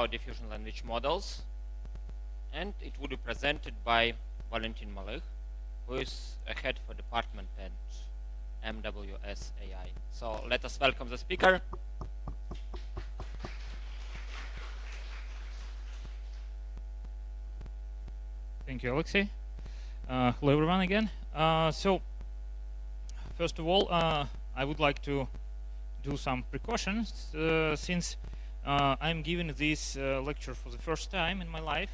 about diffusion language models, and it would be presented by Valentin Malykh, who is a head for department at MWS AI. So let us welcome the speaker. Thank you, Alexei. Hello, everyone, again. So, first of all, I would like to do some precautions since I'm giving this lecture for the first time in my life.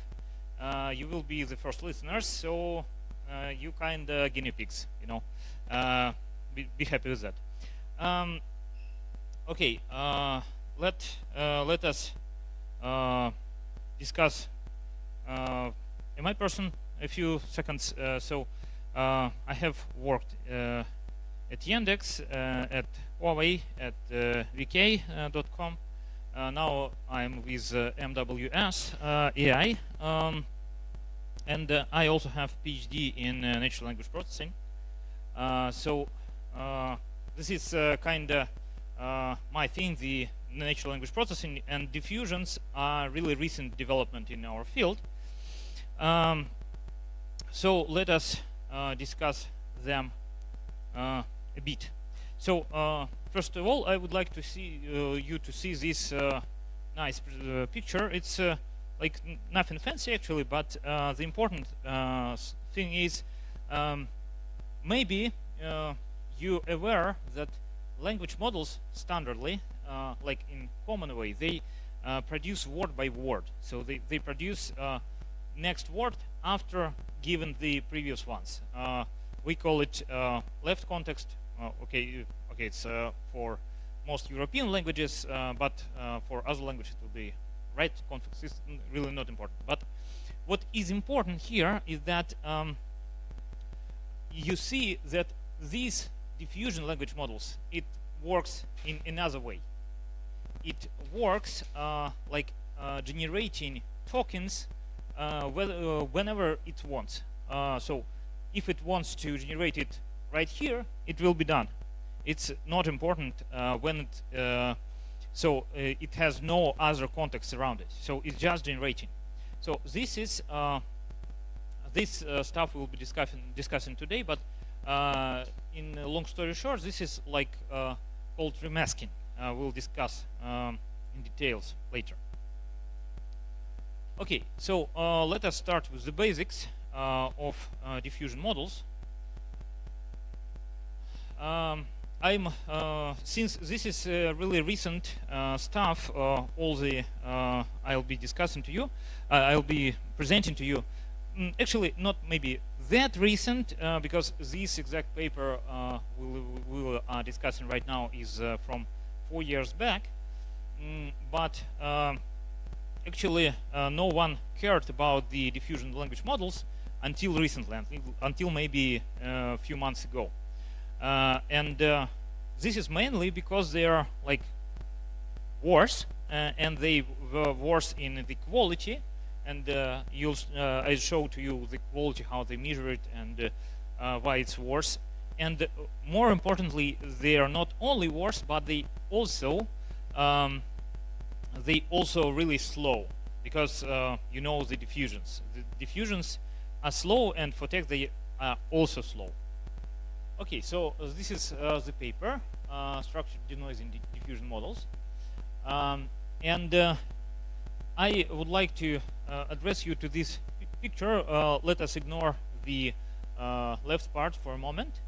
You will be the first listeners, so you kind of guinea pigs, you know. Be happy with that. Okay, let us discuss my person a few seconds. I have worked at Yandex, at Huawei, at VK.com. Now I'm with MWS AI, and I also have PhD in natural language processing. This is kind of my thing. The natural language processing and diffusions are really recent development in our field. So let us discuss them a bit. So first of all, I would like to see you to see this nice picture. It's like nothing fancy actually, but the important thing is maybe you aware that language models standardly, like in common way, they produce word by word. So they produce next word after given the previous ones. We call it left context. Okay, it's for most European languages, but for other languages it will be right context. Is really not important. But what is important here is that you see that these diffusion language models, it works in another way. It works like generating tokens whenever it wants. So if it wants to generate it right here, it will be done. It's not important when it it has no other context around it. So it's just generating. So this is this stuff we'll be discussing today. But in a long story short, this is like called remasking. We'll discuss in details later. Okay, so let us start with the basics of diffusion models. Since this is really recent stuff, all the I'll be discussing to you, I'll be presenting to you. Actually, not maybe that recent, because this exact paper we are discussing right now is from 4 years back, but actually no one cared about the diffusion language models until recently, until maybe a few months ago. This is mainly because they are like worse, and they were worse in the quality. And I show to you the quality, how they measure it, and why it's worse. And more importantly, they are not only worse, but they also really slow, because you know the diffusions. The diffusions are slow, and for text they are also slow. Okay, so this is the paper, structured denoising diffusion models, and I would like to address you to this picture. Let us ignore the left part for a moment,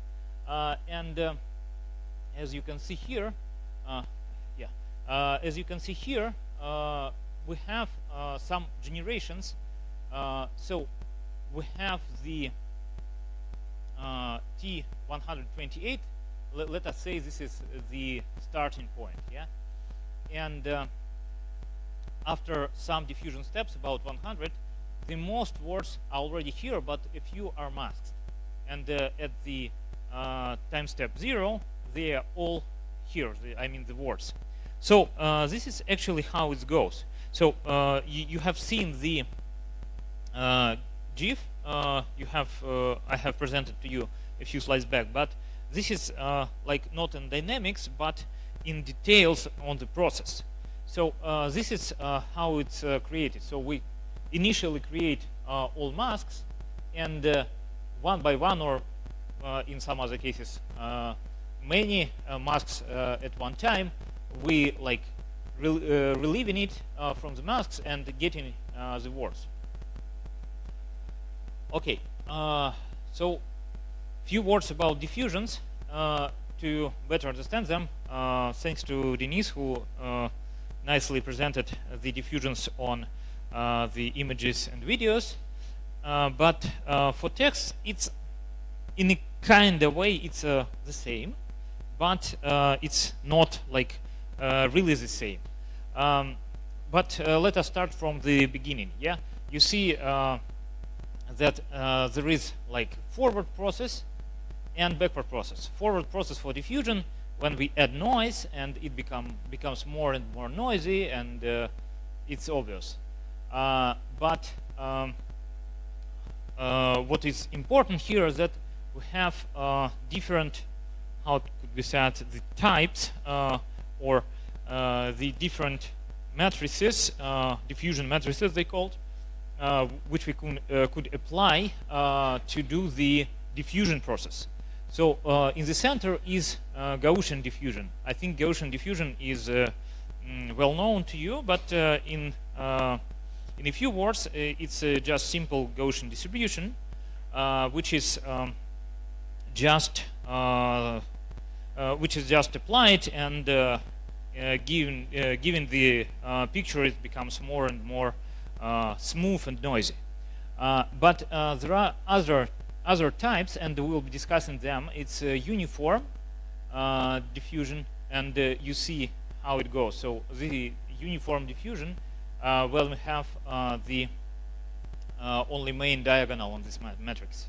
as you can see here, as you can see here, we have some generations. So we have the T128. Let us say this is the starting point, yeah. And after some diffusion steps, about 100, the most words are already here, but a few are masked. And at the time step 0, they are all here. I mean the words. So this is actually how it goes. So you have seen the GIF. I have presented to you a few slides back, but this is like not in dynamics, but in details on the process. So this is how it's created. So we initially create all masks, and one by one, or in some other cases, many masks at one time, we like relieving it from the masks and getting the words. Okay, so few words about diffusions to better understand them. Thanks to Denise, who nicely presented the diffusions on the images and videos. But for text, it's in a kind of way it's the same, but it's not like really the same. But let us start from the beginning. Yeah, you see that there is like forward process and backward process. Forward process for diffusion, when we add noise and it becomes more and more noisy, and it's obvious. But what is important here is that we have different, how could be said, the types or the different matrices, diffusion matrices they called, which we could apply to do the diffusion process. So in the center is Gaussian diffusion. I think Gaussian diffusion is well known to you, but in a few words, it's just simple Gaussian distribution, which is just applied, and given the picture, it becomes more and more smooth and noisy. But there are other types, and we'll be discussing them. It's uniform diffusion, and you see how it goes. So the uniform diffusion, well, we have the only main diagonal on this matrix.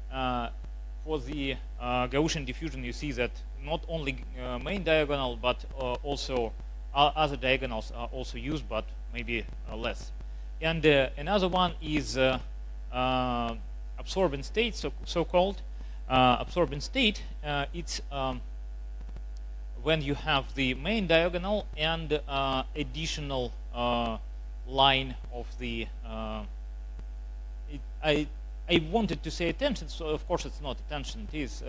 For the Gaussian diffusion, you see that not only main diagonal, but also other diagonals are also used, but maybe less. And another one is absorbent state, so-called absorbent state. It's when you have the main diagonal and additional line of the I wanted to say attention, so of course it's not attention. It is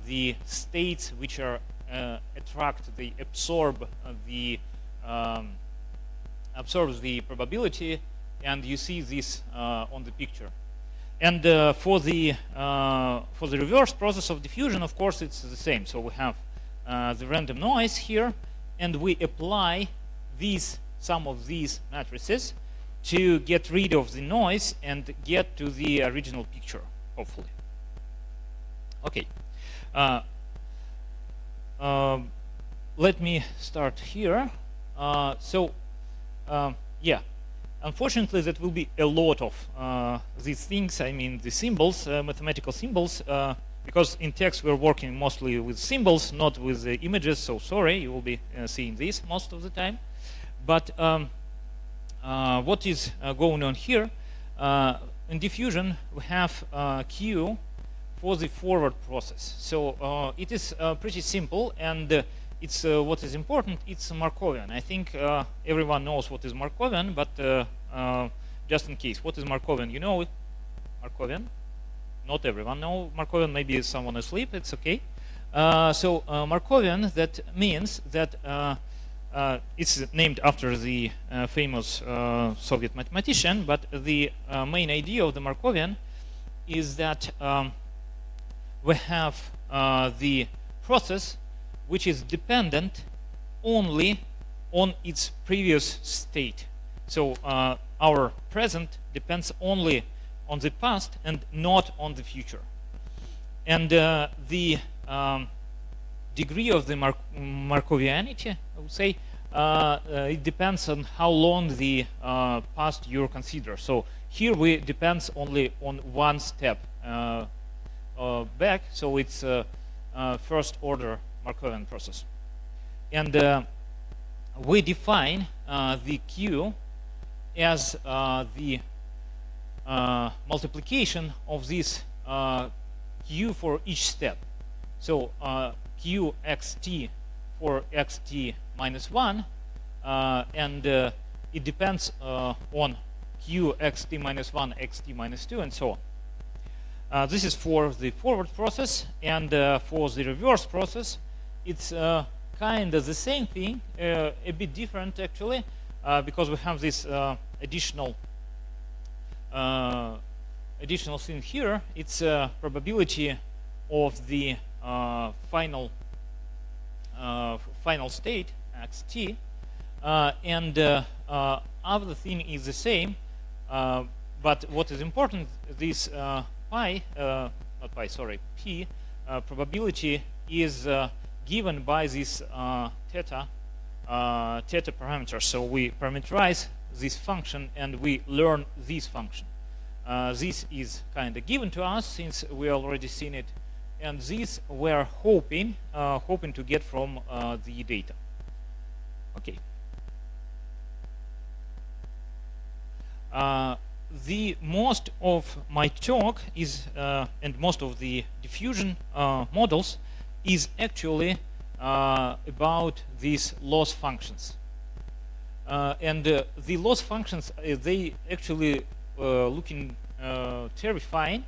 the states which are absorbs the probability, and you see this on the picture. And for the reverse process of diffusion, of course, it's the same. So we have the random noise here, and we apply some of these matrices to get rid of the noise and get to the original picture, hopefully. Okay. Let me start here. Yeah. Unfortunately, that will be a lot of these things. I mean, the symbols, mathematical symbols, because in text we're working mostly with symbols, not with the images. So sorry, you will be seeing this most of the time. But what is going on here? In diffusion, we have Q for the forward process. So it is pretty simple, and it's what is important. It's Markovian. I think everyone knows what is Markovian, but just in case, what is Markovian? You know it, Markovian? Not everyone knows Markovian. Maybe someone asleep. It's okay. So Markovian, that means that it's named after the famous Soviet mathematician. But the main idea of the Markovian is that we have the process which is dependent only on its previous state. So our present depends only on the past and not on the future. And the degree of the Markovianity, I would say, it depends on how long the past you consider. So here we depends only on one step back, so it's first order Markovian process. And we define the Q as the multiplication of this Q for each step. So Q xt for xt minus 1 and it depends on q xt minus 1, xt minus 2, and so on. This is for the forward process, and for the reverse process, it's kind of the same thing, a bit different actually, because we have this additional thing here. It's probability of the final state xt, and other thing is the same, but what is important, this p probability is given by this theta parameter. So we parameterize this function and we learn this function. This is kind of given to us since we already seen it, and this we're hoping to get from the data. Okay. The most of my talk is and most of the diffusion models is actually about these loss functions, and the loss functions, they actually looking terrifying,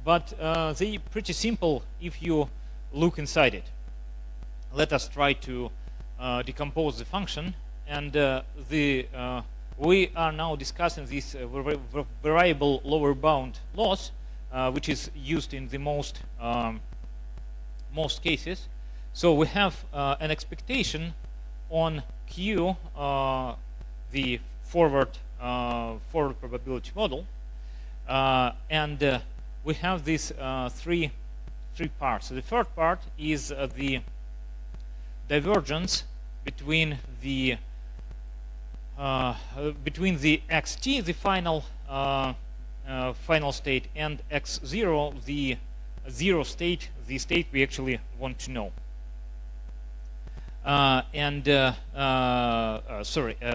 but they pretty simple if you look inside it. Let us try to decompose the function, and we are now discussing this variable lower bound loss, which is used in the most cases. So we have an expectation on Q, the forward probability model, and we have these three parts. So the first part is the divergence between the xt, the final state, and x0, the zero state, the state we actually want to know.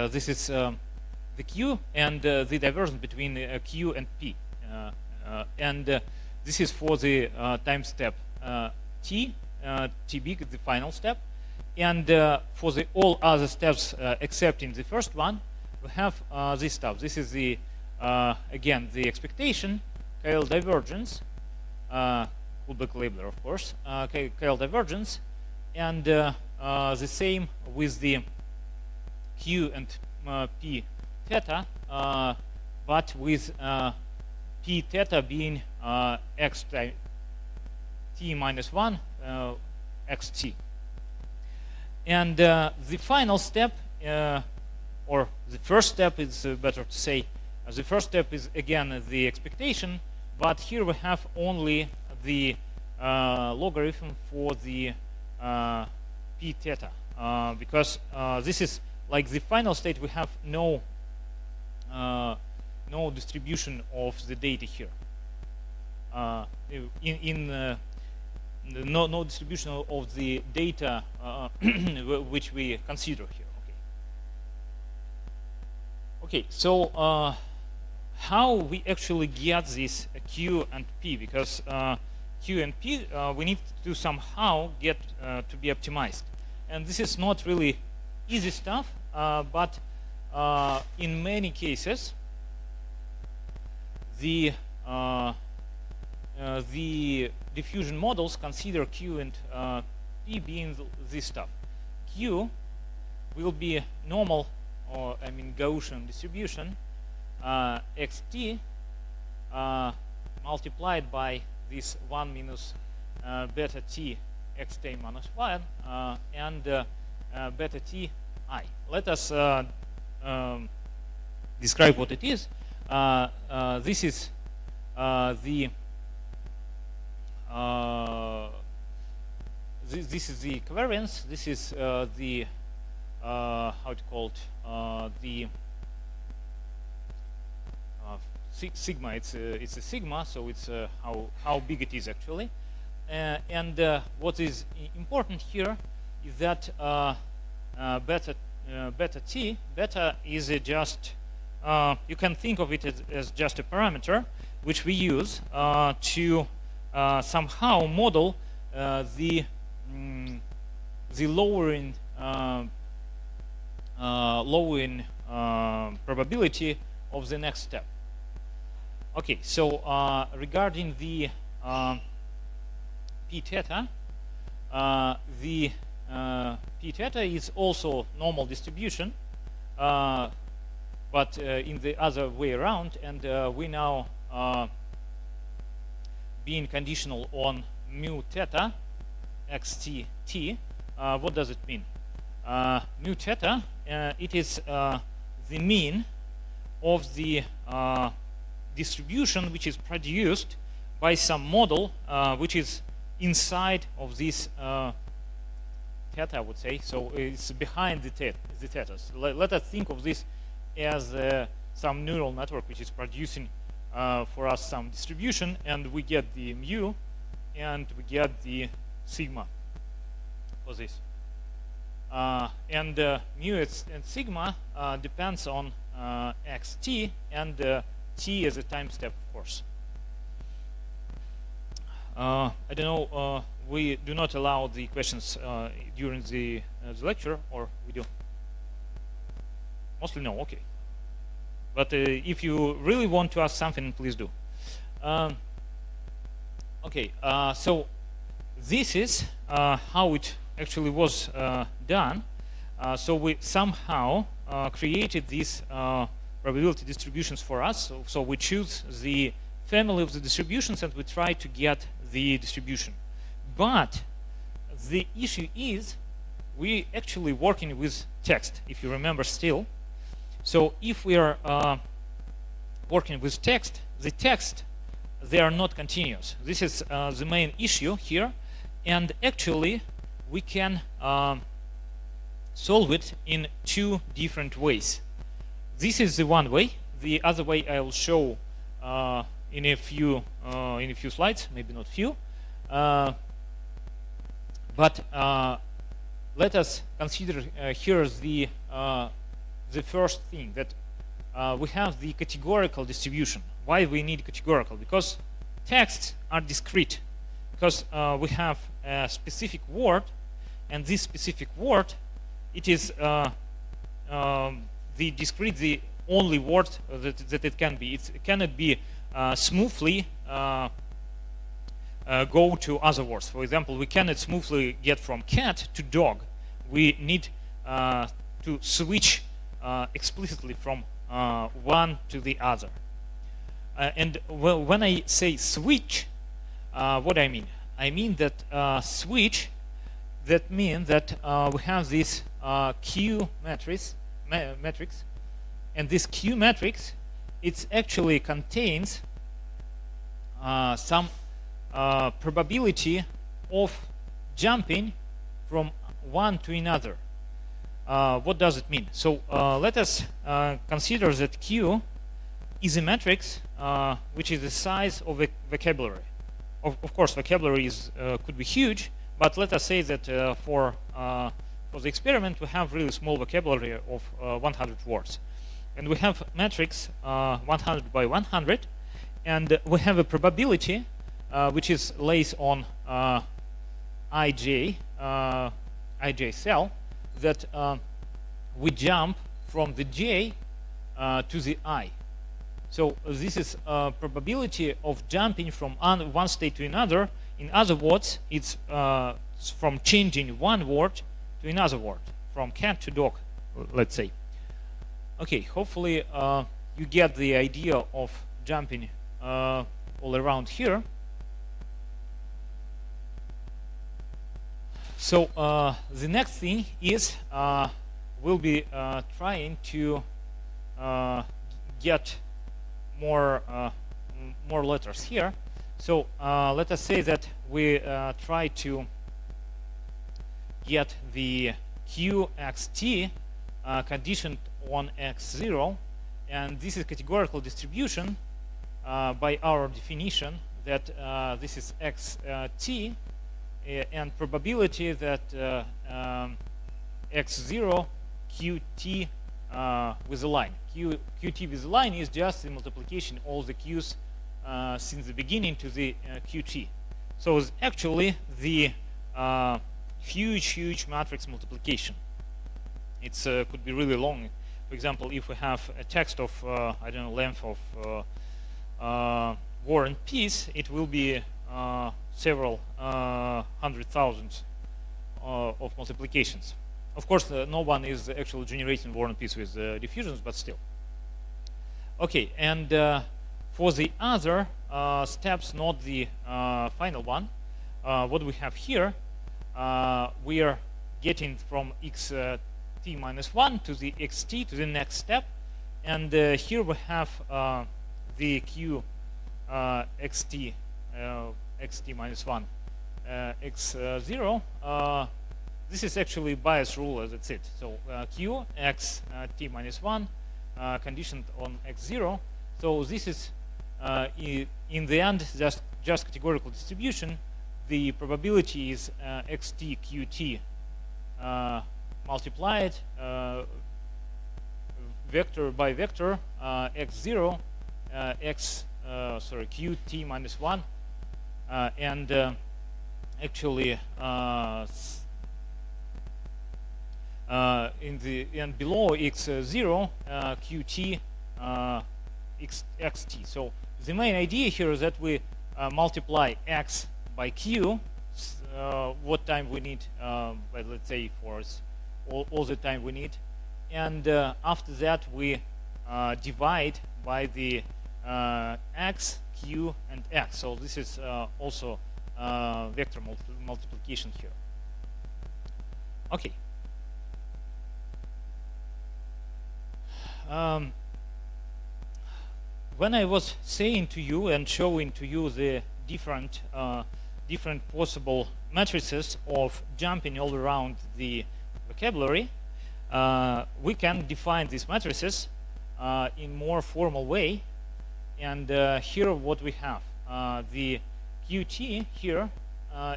This is the q and the divergence between q and p, and this is for the time step t, t big, the final step. And for the all other steps except in the first one, we have this stuff. This is the again the expectation, KL divergence, Kullback-Leibler, of course, KL divergence, and the same with the Q and P theta, but with P theta being x t minus 1 xt. And the final step, or the first step is better to say, the first step is again the expectation, but here we have only the logarithm for the p theta, because this is like the final state. We have no distribution of the data here. No distribution of the data which we consider here. Okay, so how we actually get this Q and P? Because Q and P we need to somehow get to be optimized, and this is not really easy stuff, but in many cases the diffusion models consider Q and P being this stuff. Q will be normal, or I mean Gaussian distribution, xt multiplied by this 1 minus beta t xt minus 1 and beta t I. Let us describe what it is. This is the this is the covariance. This is the how to call it, the sigma. It's a sigma, so it's how big it is actually. And what is important here is that beta t, beta is just you can think of it as just a parameter which we use to somehow model the lowering lowering probability of the next step. Okay, so regarding the p theta, the p theta is also normal distribution, but in the other way around, and we now being conditional on mu theta xt t. What does it mean? Mu theta, it is the mean of the distribution which is produced by some model which is inside of this theta, I would say. So it's behind the thetas. Let us think of this as some neural network which is producing for us some distribution, and we get the mu and we get the sigma for this. And mu and sigma depends on xt and t as a time step, of course. I don't know, we do not allow the questions during the lecture, or we do? Mostly no, okay. But if you really want to ask something, please do. Okay, so this is how it actually was done. So we somehow created these probability distributions for us. So we choose the family of the distributions and we try to get the distribution. But the issue is we actually working with text, if you remember still. So if we are working with text, the text, they are not continuous. This is the main issue here. And actually, we can solve it in two different ways. This is the one way. The other way I will show in a few slides, maybe not few. But let us consider here the first thing, that we have the categorical distribution. Why we need categorical? Because texts are discrete. Because we have a specific word, and this specific word, it is the discrete, the only word that it can be. It cannot be smoothly go to other words. For example, we cannot smoothly get from cat to dog. We need to switch explicitly from one to the other. And well, when I say switch, what I mean? I mean that switch, that means that we have this Q matrix, and this Q matrix, it actually contains some probability of jumping from one to another. What does it mean? So let us consider that Q is a matrix which is the size of a vocabulary. Of course, vocabulary is, could be huge, but let us say that for the experiment we have really small vocabulary of 100 words. And we have matrix 100 by 100, and we have a probability which is lays on ij cell, that we jump from the j to the I. So this is probability of jumping from one state to another. In other words, it's from changing one word to another word, from cat to dog, let's say. Okay, hopefully you get the idea of jumping all around here. So the next thing is we'll be trying to get more letters here. So let us say that we try to get the qxt conditioned on x0, and this is categorical distribution by our definition that this is xt and probability that x0 qt with a line. Qt with a line is just the multiplication of all the q's since the beginning to the qt. So it's actually the huge matrix multiplication. It could be really long. For example, if we have a text of I don't know, length of War and Peace, it will be several hundred thousands of multiplications. Of course, no one is actually generating War and Peace with diffusions, but still. Okay, and for the other steps, not the final one, what we have here, we are getting from xt minus 1 to the xt to the next step, and here we have the q xt minus 1 x0. This is actually bias rule, that's it. So q x t minus 1 conditioned on x0. So this is in the end just categorical distribution. The probability is xt qt multiplied vector by vector x0 qt minus 1 and actually in the and below x0 qt xt. So the main idea here is that we multiply x by q, what time we need, let's say for all the time we need, and after that we divide by the x, q, and x. So this is also vector multiplication here. Okay. When I was saying to you and showing to you the different possible matrices of jumping all around the vocabulary, we can define these matrices in more formal way. And here what we have, the qt here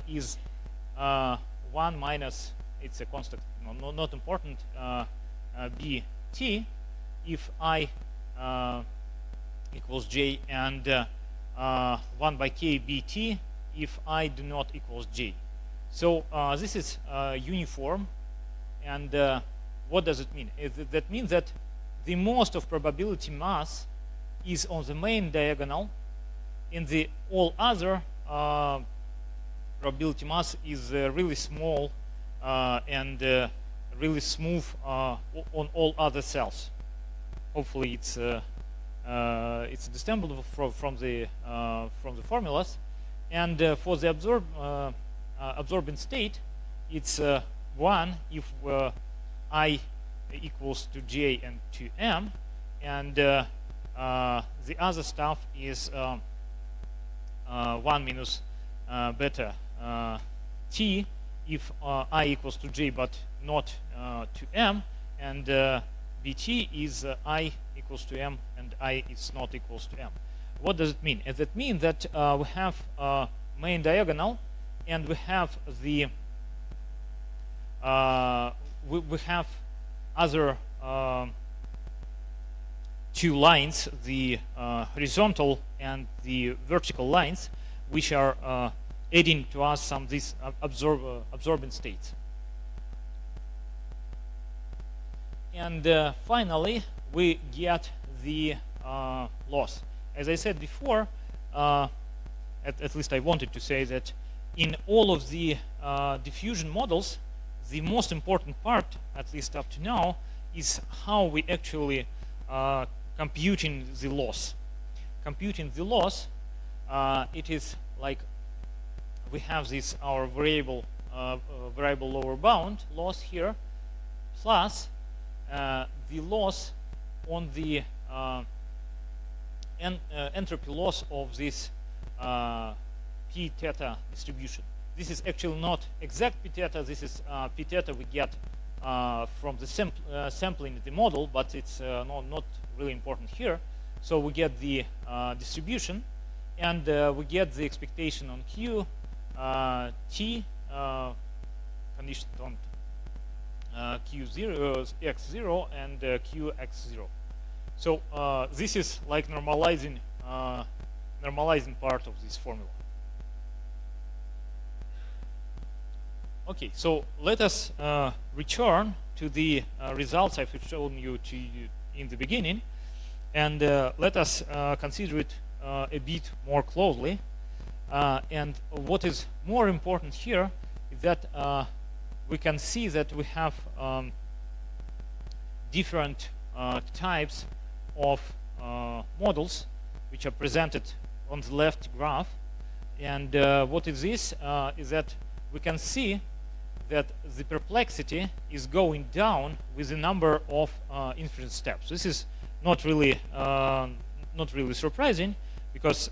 is 1 minus, it's a constant, not important, bt if I equals j, and 1 by k bt if I do not equals j. So this is uniform, and what does it mean? That means that the most of probability mass is on the main diagonal, and the all other probability mass is really small and really smooth on all other cells. Hopefully it's understandable from the formulas. And for the absorbing state, it's 1 if I equals to j and to m, and the other stuff is 1 minus beta t if I equals to j but not to m, and bt is I equals to m and I is not equals to m. What does it mean? It means that we have main diagonal, and we have the we have other two lines, the horizontal and the vertical lines, which are adding to us some these absorbing states. And finally, we get the loss. As I said before, at least I wanted to say that in all of the diffusion models, the most important part, at least up to now, is how we actually computing the loss. Computing the loss, it is like we have this our variable lower bound loss here, plus the loss on the entropy loss of this p theta distribution. This is actually not exact p theta. This is p theta we get from the sampling the model, but it's not really important here. So we get the distribution, and we get the expectation on q t conditioned on q0 x0 and q x0. So this is like normalizing part of this formula. Okay, so let us return to the results I've shown you in the beginning, and let us consider it a bit more closely. And what is more important here is that we can see that we have different types of models which are presented on the left graph. And what is this? Is that we can see that the perplexity is going down with the number of inference steps. This is not really surprising, because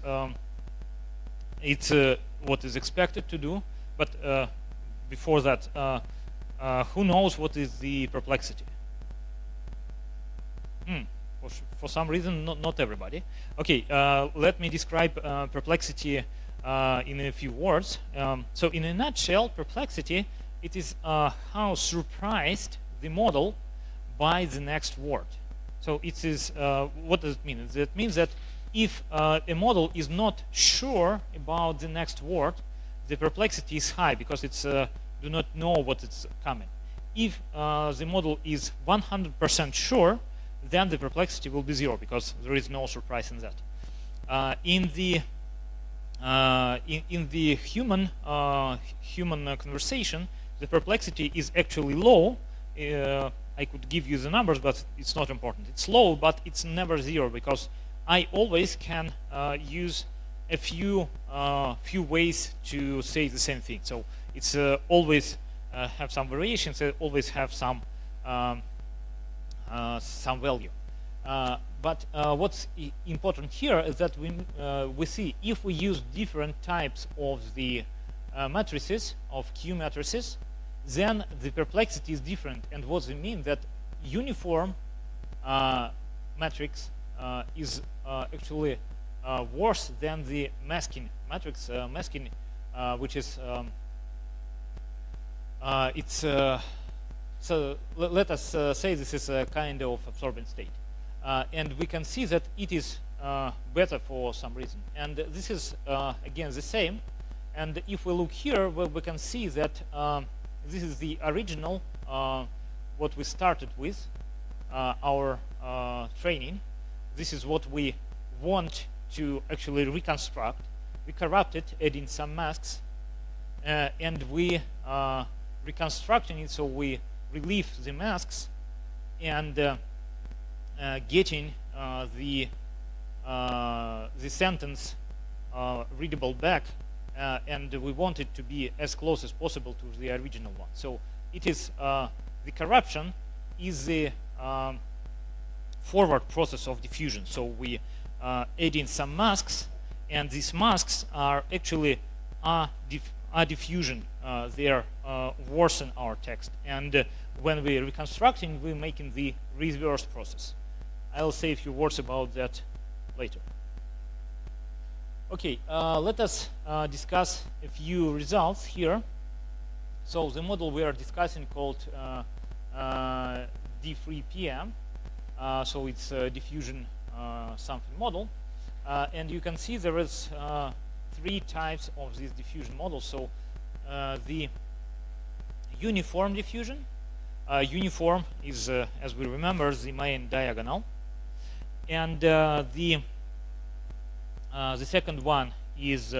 it's what is expected to do. But before that, who knows what is the perplexity? For some reason, not everybody. Okay, let me describe perplexity in a few words. So in a nutshell, perplexity, it is how surprised the model by the next word. So it is, what does it mean? It means that if a model is not sure about the next word, the perplexity is high, because it's do not know what is coming. If the model is 100% sure, then the perplexity will be 0, because there is no surprise in that. In the human conversation, the perplexity is actually low. I could give you the numbers, but it's not important. It's low, but it's never 0, because I always can use a few ways to say the same thing. So it's always have some variations. It always have some value. But what's important here is that we see if we use different types of the matrices, of Q matrices, then the perplexity is different. And what it means that uniform matrix is actually worse than the masking matrix. Masking, which is so let us say this is a kind of absorbent state, and we can see that it is better for some reason. And this is again the same. And if we look here, well, we can see that this is the original what we started with our training. This is what we want to actually reconstruct. We corrupt it, adding some masks, and we reconstructing it, so we relieve the masks and getting the sentence readable back, and we want it to be as close as possible to the original one. So it is the corruption is the forward process of diffusion. So we add in some masks, and these masks are actually a diffusion. They are worsen our text, and when we're reconstructing, we're making the reverse process. I'll say a few words about that later. Okay, let us discuss a few results here. So the model we are discussing called D3PM. So it's a diffusion something model, and you can see there is 3 types of this diffusion model. So the uniform diffusion. Uniform is, as we remember, the main diagonal, and the second one is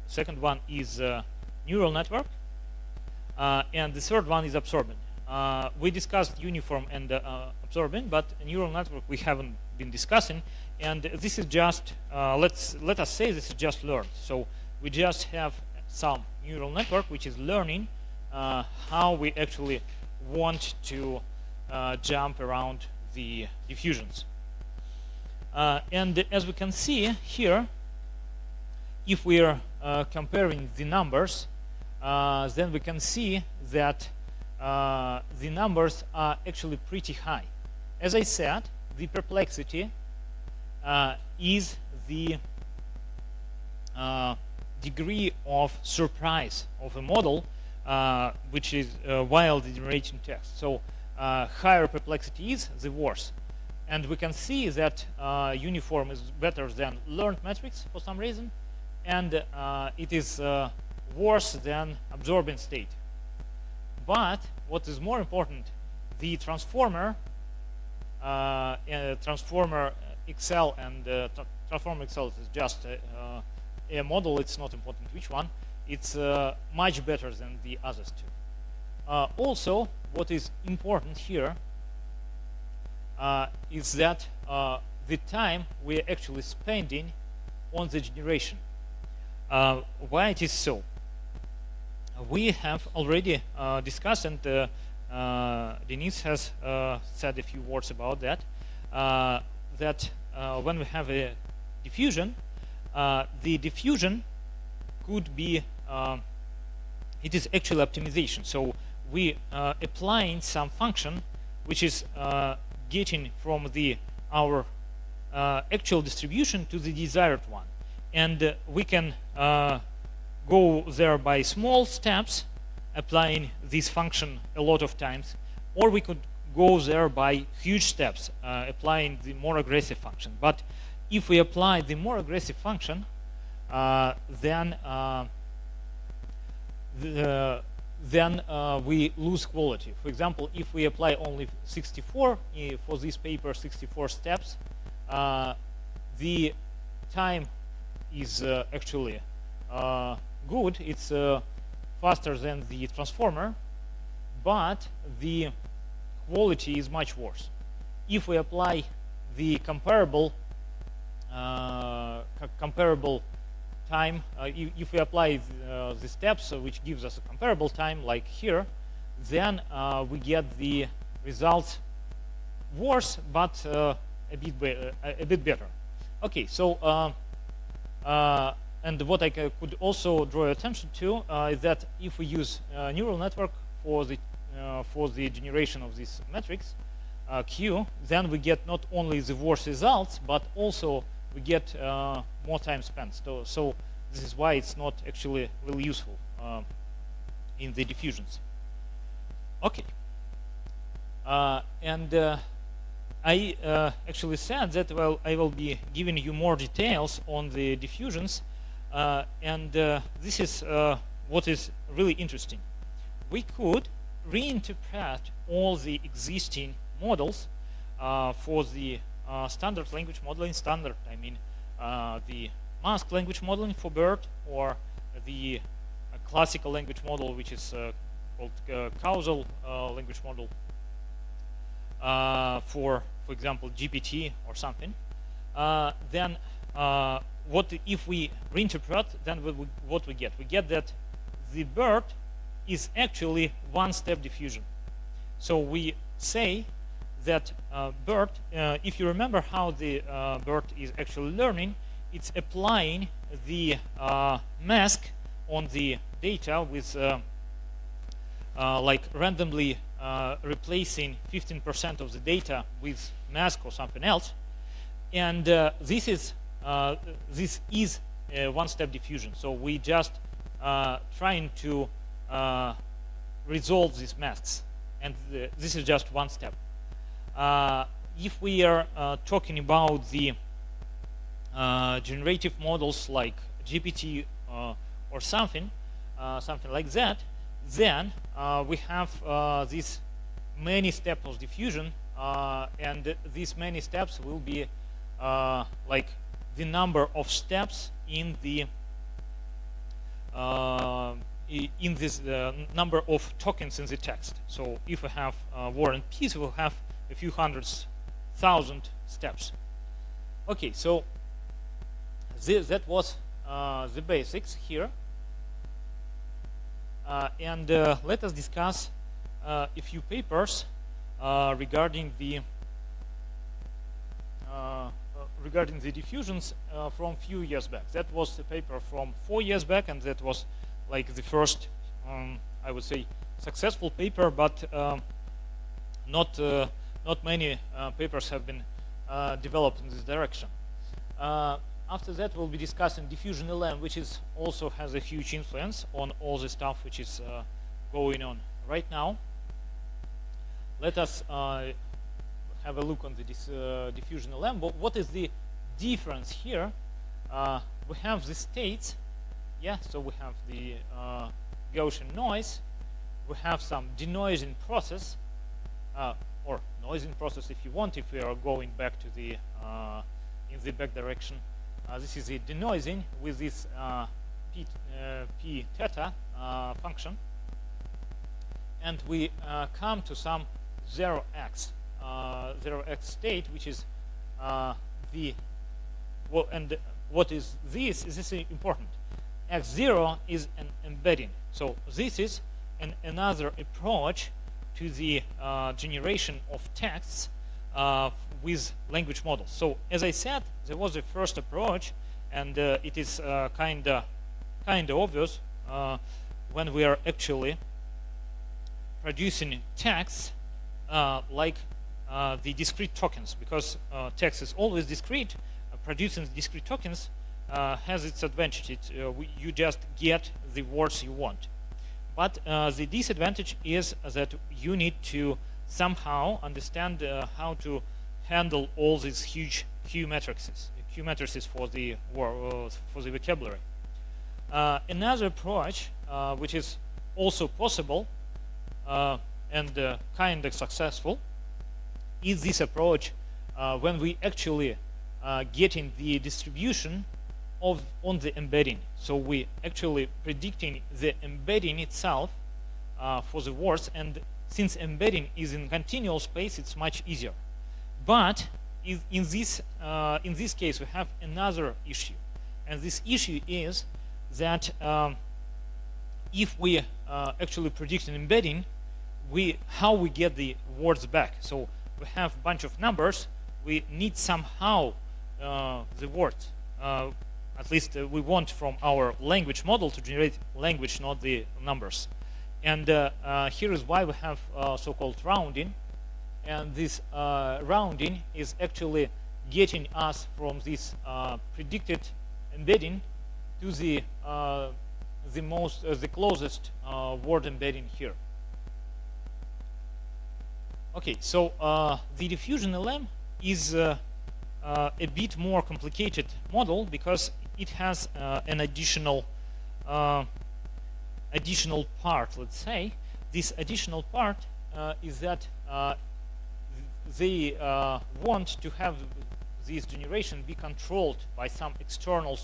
second one is neural network, and the third one is absorbent. We discussed uniform and absorbent, but neural network we haven't been discussing, and this is just let us say this is just learned. So we just have some neural network which is learning how we actually want to jump around the diffusions. And as we can see here, if we are comparing the numbers, then we can see that the numbers are actually pretty high. As I said, the perplexity is the degree of surprise of a model which is while generating text. So higher perplexity is, the worse. And we can see that uniform is better than learned matrix for some reason, and it is worse than absorbent state. But what is more important, the transformer, transformer XL, and transformer XL is just a model. It's not important which one. It's much better than the others two. Also, what is important here is that the time we're actually spending on the generation. Why it is so? We have already discussed, and Denise has said a few words about that, that when we have a diffusion, the diffusion could be, it is actually optimization. So we applying some function which is getting from our actual distribution to the desired one. And we can go there by small steps, applying this function a lot of times, or we could go there by huge steps, applying the more aggressive function. But if we apply the more aggressive function, then we lose quality. For example, if we apply only 64 for this paper, 64 steps, the time is actually good. It's faster than the transformer, but the quality is much worse. If we apply the comparable time, if we apply the steps which gives us a comparable time, like here, then we get the results worse, but a bit better. Okay, so and what I could also draw your attention to is that if we use neural network for the generation of this matrix Q, then we get not only the worse results, but also we get more time spent. So this is why it's not actually really useful in the diffusions. Okay, and I actually said that, well, I will be giving you more details on the diffusions, and this is what is really interesting. We could reinterpret all the existing models for the standard language modeling. Standard, I mean the mask language modeling for BERT, or the classical language model, which is called causal language model for example, GPT or something. Then what if we reinterpret, then what we get? We get that the BERT is actually one-step diffusion. So we say that BERT, if you remember how the BERT is actually learning, it's applying the mask on the data with like randomly replacing 15% of the data with mask or something else, and this is a one-step diffusion. So we just trying to resolve these masks, and this is just one step. If we are talking about the generative models like GPT or something like that, then we have these many steps of diffusion, and these many steps will be like the number of steps in the in this number of tokens in the text. So if we have War and Peace, we'll have a few thousand steps. Okay, so that was the basics here. And let us discuss a few papers regarding the diffusions from few years back. That was a paper from 4 years back, and that was like the first, I would say, successful paper. But not many papers have been developed in this direction. After that, we'll be discussing diffusion LM, which is also has a huge influence on all the stuff which is going on right now. Let us have a look on the diffusion LM. But what is the difference here? We have the states, yeah. So we have the Gaussian noise, we have some denoising process, or noising process if you want, if we are going back to the in the back direction. This is the denoising with this p theta function, and we come to some 0x state, which is and what is this? Is this important? X0 is an embedding. So this is another approach to the generation of texts with language models. So as I said, there was a first approach, and it is kind of obvious when we are actually producing texts like the discrete tokens, because text is always discrete. Producing discrete tokens has its advantage. You just get the words you want. But the disadvantage is that you need to somehow understand how to handle all these huge Q matrices for the vocabulary. Another approach, which is also possible and kind of successful, is this approach when we actually getting the distribution on the embedding. So we actually predicting the embedding itself for the words, and since embedding is in continual space, it's much easier. But in this case, we have another issue, and this issue is that if we actually predict an embedding, how we get the words back. So we have a bunch of numbers. We need somehow the words. At least we want from our language model to generate language, not the numbers. And here is why we have so-called rounding. And this rounding is actually getting us from this predicted embedding to the closest word embedding here. Okay, so the diffusion LM is a bit more complicated model because it has an additional part. Let's say this additional part is that they want to have this generation be controlled by some external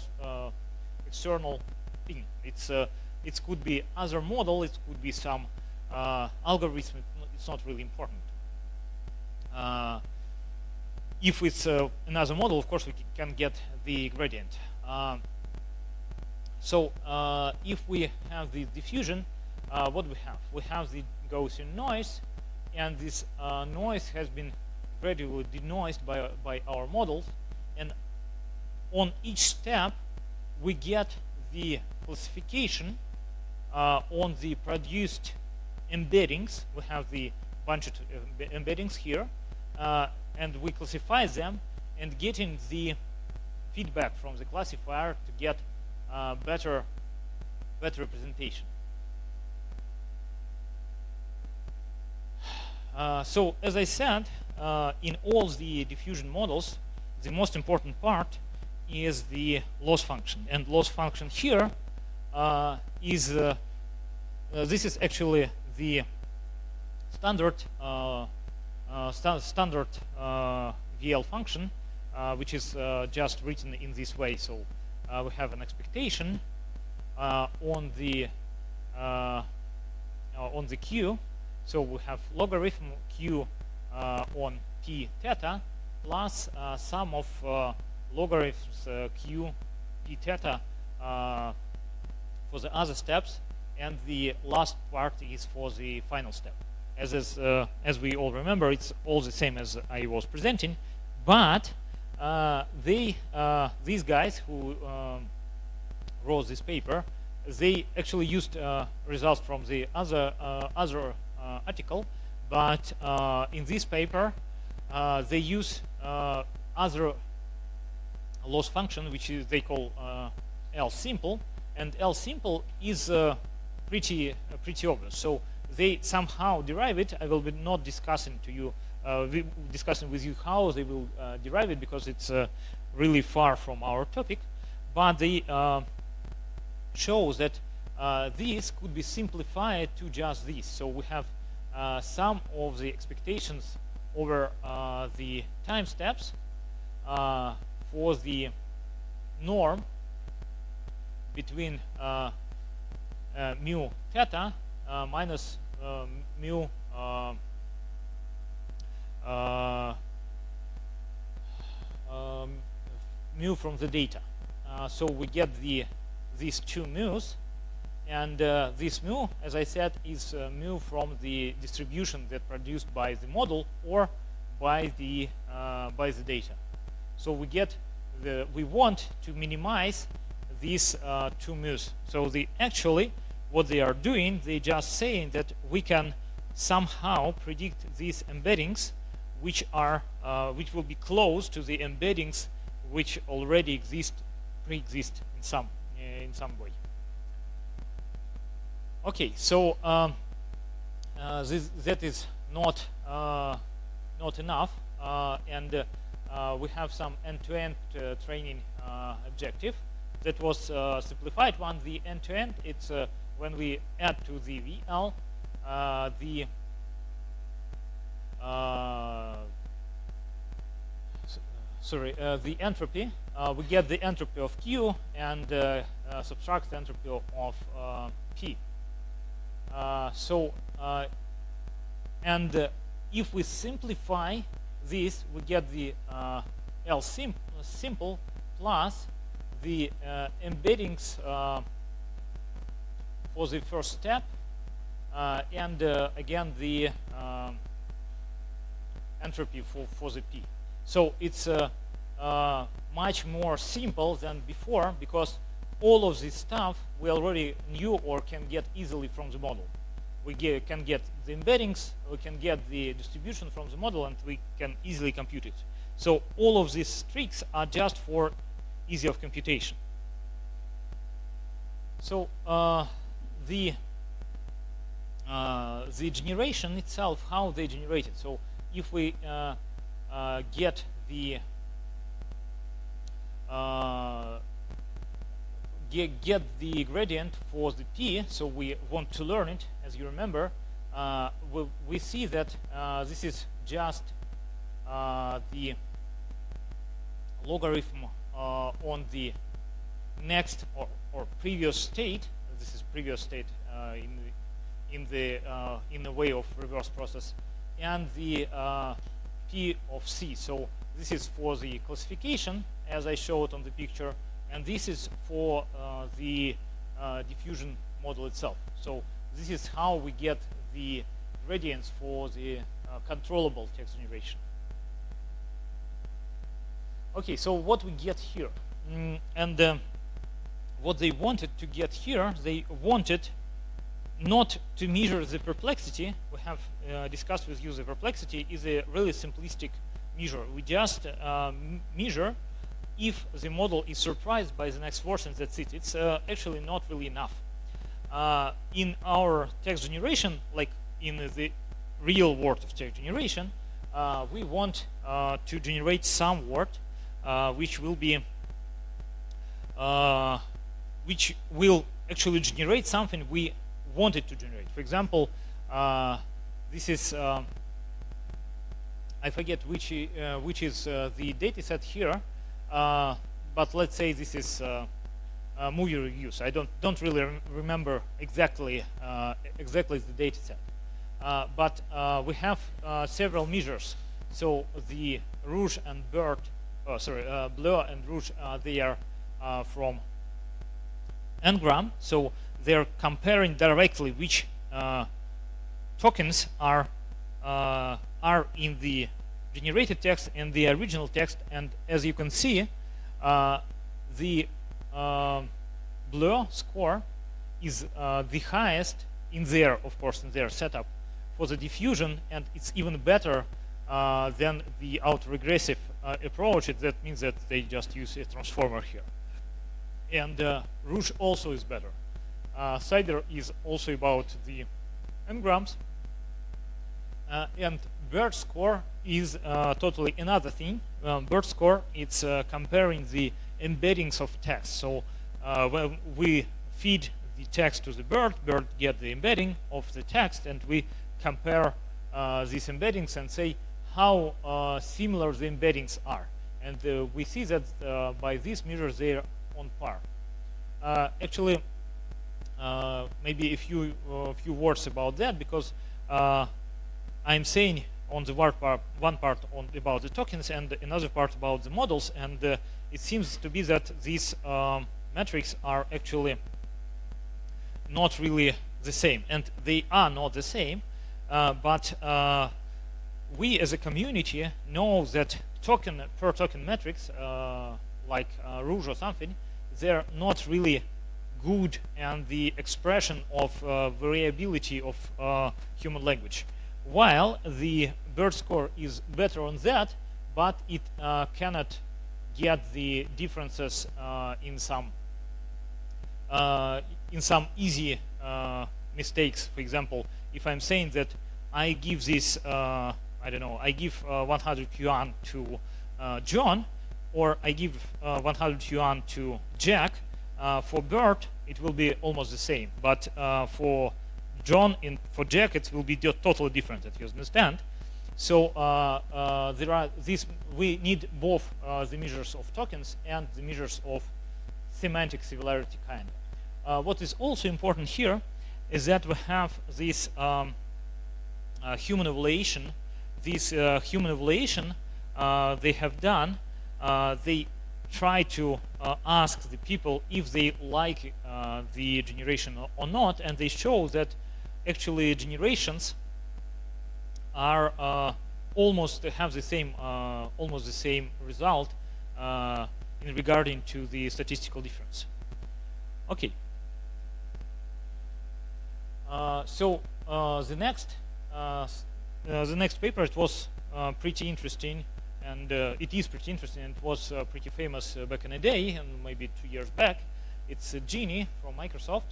thing. It could be other model. It could be some algorithm. It's not really important. If it's another model, of course, we can get the gradient. So if we have the diffusion, what we have? We have the Gaussian noise, and this noise has been gradually denoised by our models. And on each step, we get the classification on the produced embeddings. We have the bunch of embeddings here. And we classify them and getting the feedback from the classifier to get better representation. So as I said, in all the diffusion models, the most important part is the loss function. And loss function here is this is actually the standard VL function, which is just written in this way. So we have an expectation on the Q. So we have logarithm Q on P theta plus sum of logarithms Q P theta for the other steps, and the last part is for the final step. As we all remember, it's all the same as I was presenting, but these guys who wrote this paper, they actually used results from the other article, but in this paper they use other loss function, which is they call L simple, and L simple is pretty obvious. So they somehow derive it. I will be not discussing to you, discussing with you how they will derive it, because it's really far from our topic. But they shows that this could be simplified to just this. So we have some of the expectations over the time steps for the norm between mu theta minus mu mu from the data. So we get these two mu's, and this mu, as I said, is mu from the distribution that produced by the model or by the data. So we want to minimize these two mu's. So actually what they are doing, they just saying that we can somehow predict these embeddings which will be close to the embeddings which already pre-exist in some way. Okay, so that is not enough, and we have some end-to-end training objective. That was simplified one. The end-to-end, it's when we add to the VL the entropy. We get the entropy of Q and subtract the entropy of P. If we simplify this, we get the L simple plus the embeddings for the first step, and again the entropy for the P. So it's much more simple than before, because all of this stuff we already knew or can get easily from the model. We can get the embeddings, we can get the distribution from the model, and we can easily compute it. So all of these tricks are just for ease of computation. So the generation itself, how they generate it. So if we get the get the gradient for the P, so we want to learn it, as you remember, we see that this is just the logarithm on the next or previous state. This is previous state in the way of reverse process, and the P of C. So this is for the classification, as I showed on the picture, and this is for the diffusion model itself. So this is how we get the gradients for the controllable text generation. Okay, so what we get here, and what they wanted to get here, they wanted not to measure the perplexity. We have discussed with you the perplexity is a really simplistic measure. We just measure if the model is surprised by the next words, and that's it. It's actually not really enough. In our text generation, like in the real world of text generation, we want to generate some word which will be which will actually generate something we wanted to generate. For example, this is I forget which is the data set here, but let's say this is movie reviews. I don't really remember exactly the data set, but we have several measures. So the rouge and blur and rouge, they are from n-gram. So they're comparing directly which tokens are in the generated text and the original text. And as you can see, the blur score is the highest in their, of course, in their setup for the diffusion, and it's even better than the autoregressive approach. That means that they just use a transformer here. And rouge also is better. Cider is also about the n-grams. And BERT score is totally another thing. BERT score, it's comparing the embeddings of text. So when we feed the text to the bird get the embedding of the text, and we compare these embeddings and say how similar the embeddings are. And we see that by these measures they are on par. Actually, maybe a few words about that, because I'm saying on the one part about the tokens and another part about the models, and it seems to be that these metrics are actually not really the same, and they are not the same, but we as a community know that per token metrics like Rouge or something, they're not really good, and the expression of variability of human language, while the BERT score is better on that, but it cannot get the differences in some easy mistakes. For example, if I'm saying that I give this I don't know, I give 100 yuan to John, or I give 100 yuan to Jack, for Bert it will be almost the same, but for John and for Jack it will be totally different, if you understand. So there are these, we need both the measures of tokens and the measures of semantic similarity kind. What is also important here is that we have this human evaluation. This human evaluation they have done, they try to ask the people if they like the generation or not, and they show that actually generations are almost have the same result in regarding to the statistical difference. Okay. So the next paper, it was pretty interesting, and it is pretty interesting, and it was pretty famous back in the day, and maybe 2 years back. It's Genie from Microsoft.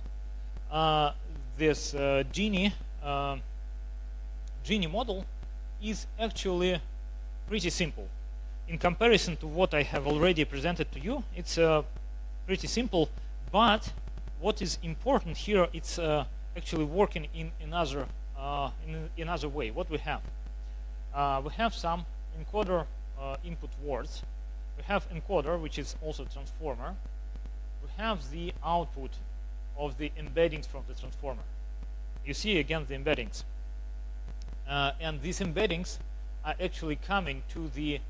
This Genie model is actually pretty simple. In comparison to what I have already presented to you, it's pretty simple, but what is important here, it's actually working in another way. What we have? We have some encoder input words. We have encoder, which is also transformer. We have the output of the embeddings from the transformer. You see again the embeddings. And these embeddings are actually coming to the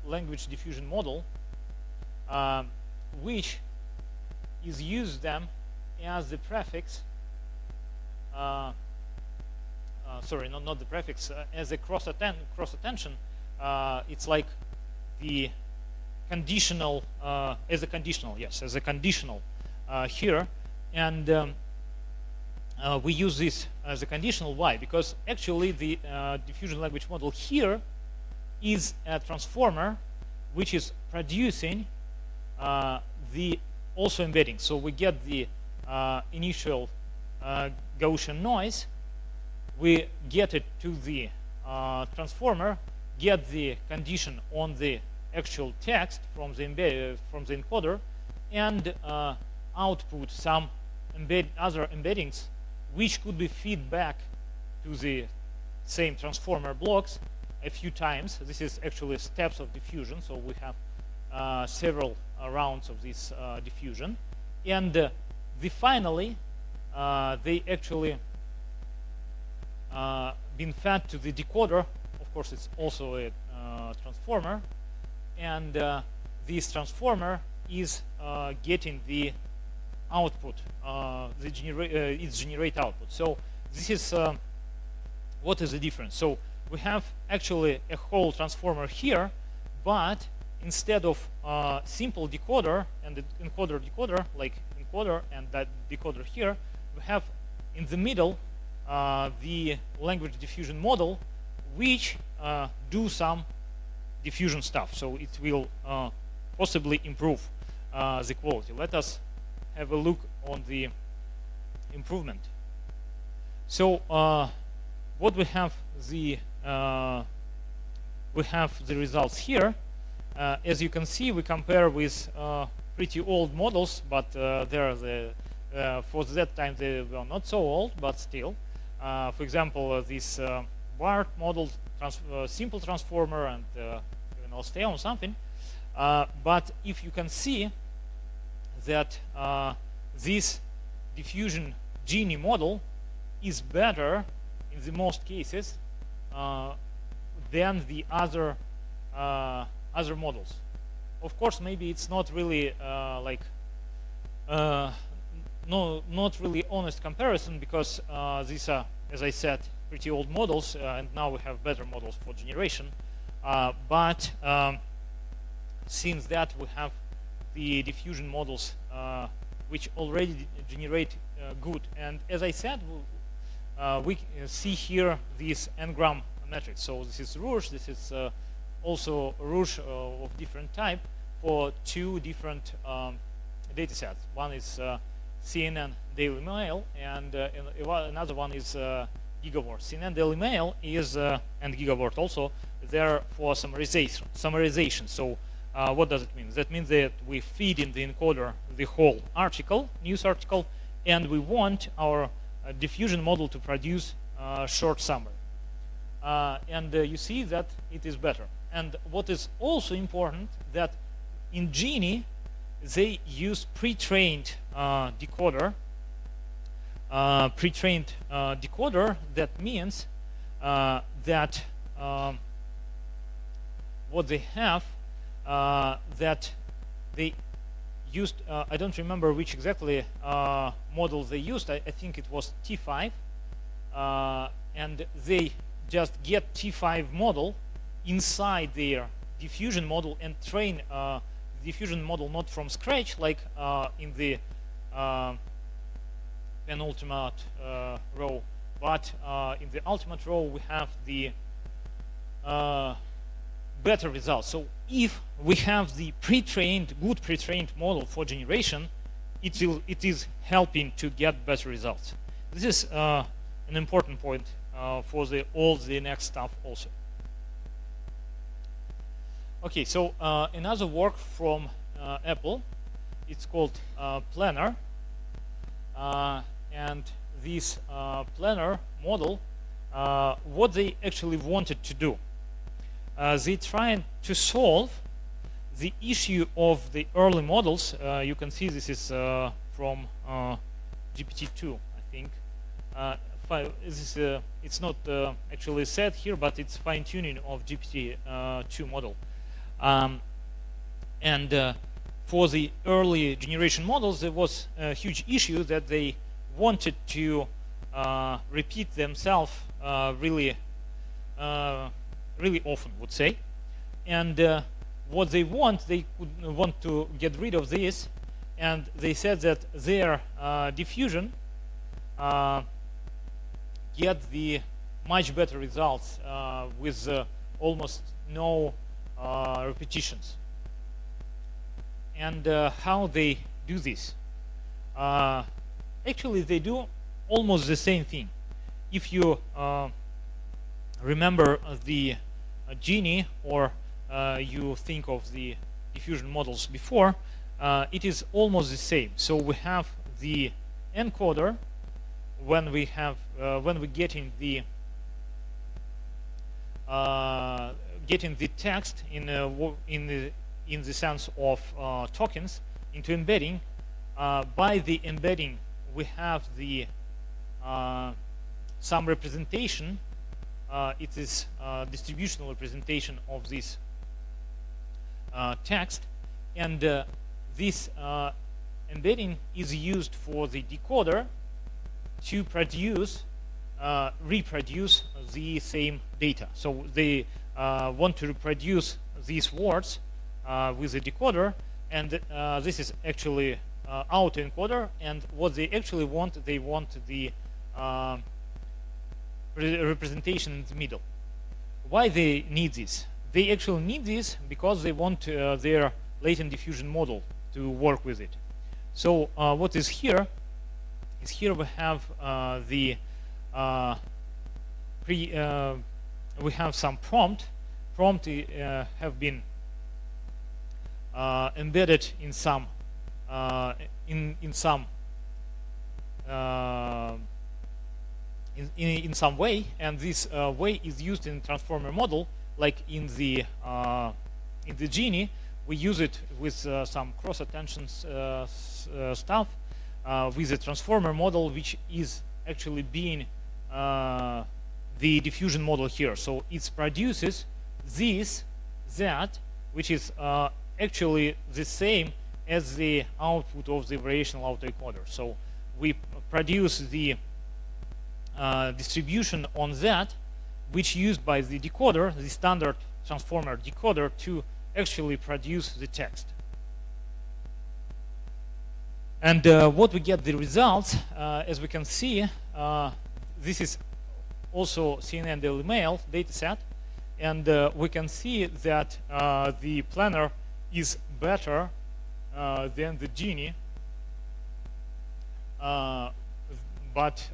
language diffusion model, which is used them as the prefix. Sorry, not the prefix, as a cross attention. It's like the conditional, as a conditional, yes, as a conditional here, and we use this as a conditional. Why? Because actually the diffusion language model here is a transformer which is producing the also embedding. So we get the initial Gaussian noise, we get it to the transformer, get the condition on the actual text from the encoder, and output some other embeddings which could be fed back to the same transformer blocks a few times. This is actually steps of diffusion, so we have several rounds of this diffusion, and finally they actually been fed to the decoder. Of course, it's also a transformer, and this transformer is getting the output, its generate output. So this is what is the difference. So we have actually a whole transformer here, but instead of simple decoder and encoder like encoder and that decoder here, we have in the middle the language diffusion model, which do some diffusion stuff. So it will possibly improve the quality. Let us have a look on the improvement. So what we have the results here. As you can see, we compare with pretty old models, but there the For that time they were not so old, but still. For example, this BART model, simple transformer, and even Osteum something. But if you can see that this diffusion Gini model is better in the most cases than the other models. Of course, maybe it's not really not really honest comparison, because these are, as I said, pretty old models, and now we have better models for generation. But since that we have the diffusion models which already generate good, and as I said, we see here this n-gram matrix. So this is Rouge, this is also Rouge of different type for two different data sets. One is CNN Daily Mail, and another one is Gigawort. CNN Daily Mail is, and Gigawort also, there for summarization. So what does it mean? That means that we feed in the encoder the whole article, news article, and we want our diffusion model to produce a short summary. And you see that it is better. And what is also important, that in Gini they use pre-trained decoder. That means that what they have, that they used, I don't remember which exactly model they used. I think it was T5, and they just get T5 model inside their diffusion model and train diffusion model not from scratch, like in the penultimate row, but in the ultimate row we have the better results. So if we have the good pre-trained model for generation, it is helping to get better results. This is an important point for all the next stuff also. Okay, so another work from Apple, it's called Planner, and this Planner model, what they actually wanted to do, they tried to solve the issue of the early models. You can see this is from GPT-2, I think. It's not actually said here, but it's fine-tuning of GPT-2 model. And for the early generation models, there was a huge issue that they wanted to repeat themselves really often, would say. And what they want to get rid of this, and they said that their diffusion get the much better results with almost no repetitions. And how they do this? Actually, they do almost the same thing. If you remember the Gini, or you think of the diffusion models before, it is almost the same. So we have the encoder when we getting the text in the sense of tokens into embedding. By the embedding, we have the some representation. It is distributional representation of this text, and this embedding is used for the decoder to reproduce the same data. So they want to reproduce these words with the decoder, and this is actually autoencoder. And what they actually want, they want the representation in the middle. Why they need this? They actually need this because they want their latent diffusion model to work with it. So what is here is here we have we have some prompt have been embedded in some in some way, and this way is used in transformer model, like in the Genie. We use it with some cross attention stuff with the transformer model, which is actually being the diffusion model here. So it produces this, that, which is actually the same as the output of the variational autoencoder. So we produce the distribution on that, which used by the decoder, the standard transformer decoder, to actually produce the text. And what we get the results, as we can see, this is also CNN Daily Mail dataset, and we can see that the planner is better than the Genie, but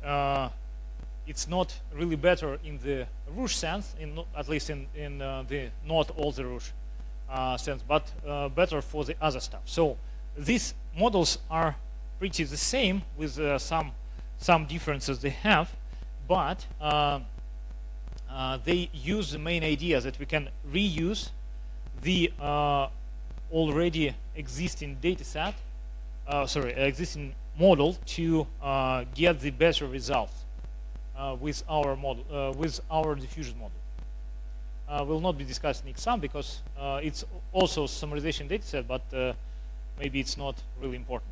it's not really better in the Rouge sense, at least in the not all the Rouge sense, but better for the other stuff. So these models are pretty the same with some differences they have, but they use the main idea that we can reuse the already existing dataset, existing model to get the better results with our model, with our diffusion model. We'll not be discussing exam because it's also summarization dataset, but maybe it's not really important.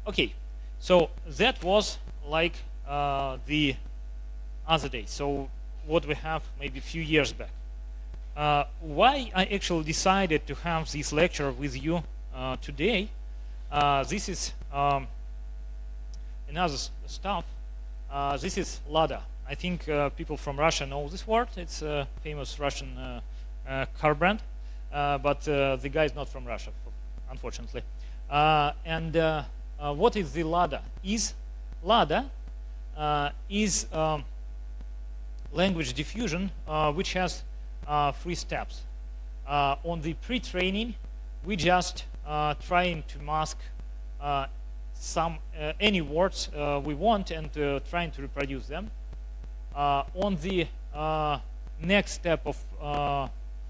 Okay, so that was like the other day. So what we have maybe a few years back. Why I actually decided to have this lecture with you today? This is another stuff. This is Lada. I think people from Russia know this word. It's a famous Russian car brand, but the guy is not from Russia, unfortunately. What is the Lada? Lada is language diffusion, which has 3 steps. On the pre-training, we just trying to mask any words we want and trying to reproduce them. On the next step of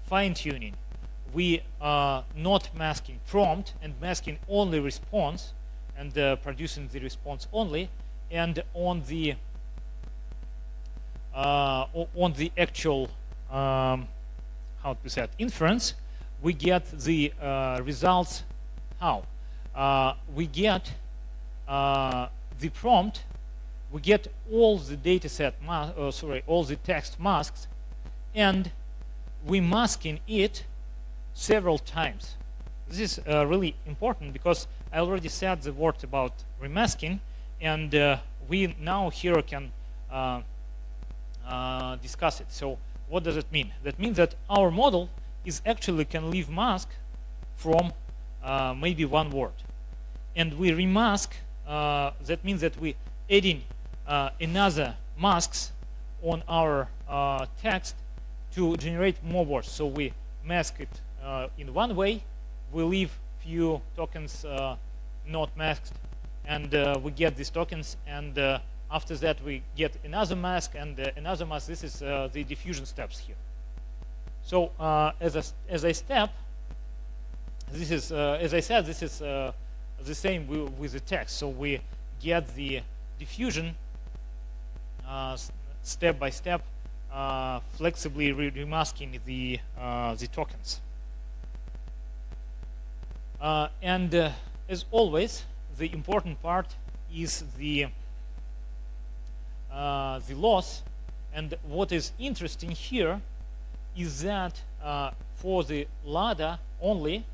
fine-tuning, we are not masking prompt and masking only response and producing the response only. And on the actual how to say it, inference, we get the results. How? We get the prompt, we get all the dataset, all the text masks, and we masking it several times. This is really important because I already said the word about remasking, and we now here can discuss it. So what does it mean? That means that our model is actually can leave mask from maybe 1 word, and we remask. That means that we adding another masks on our text to generate more words. So we mask it in one way, we leave few tokens not masked, and we get these tokens, and after that we get another mask and another mask. This is the diffusion steps here. So as a step, this is as I said, this is the same with the text. So we get the diffusion step by step, flexibly remasking the tokens. As always, the important part is the loss. And what is interesting here is that for the Lada only,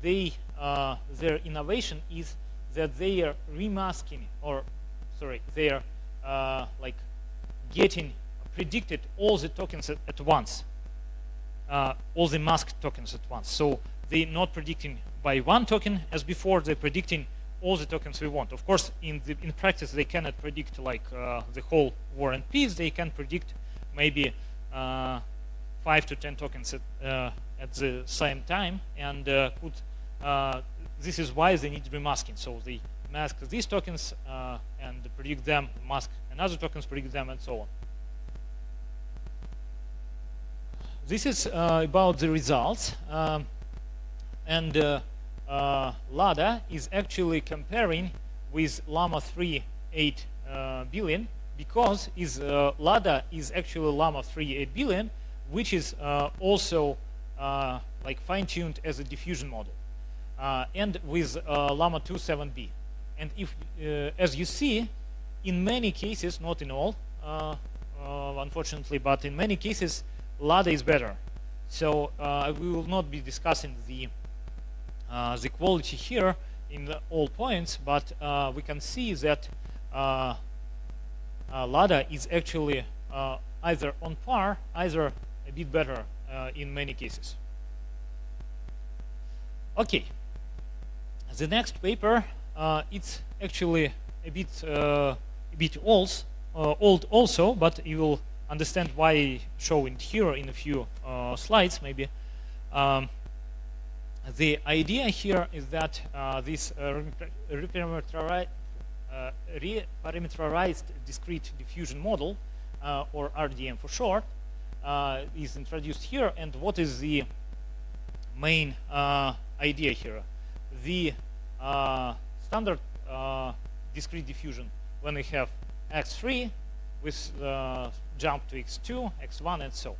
their innovation is that they are remasking, or sorry, they are like getting predicted all the tokens at once, all the masked tokens at once. So they're not predicting by 1 token as before. They're predicting all the tokens we want. Of course, in practice, they cannot predict like the whole War and Peace. They can predict maybe 5 to 10 tokens at the same time, and this is why they need remasking. So they mask these tokens and predict them, mask another tokens, predict them, and so on. This is about the results, and LADA is actually comparing with Llama 3 8 billion, because LADA is actually Llama 3 8 billion, which is also like fine-tuned as a diffusion model, and with Llama 2 7B. And if, as you see, in many cases, not in all, unfortunately, but in many cases, LADA is better. So we will not be discussing the quality here in all points, but we can see that LADA is actually either on par, either a bit better in many cases. Okay, the next paper, it's actually a bit old also, but you will understand why I show it here in a few slides maybe. The idea here is that this reparameterized discrete diffusion model, or RDM for short, is introduced here. And what is the main idea here? The standard discrete diffusion, when we have x3 with jump to x2, x1, and so.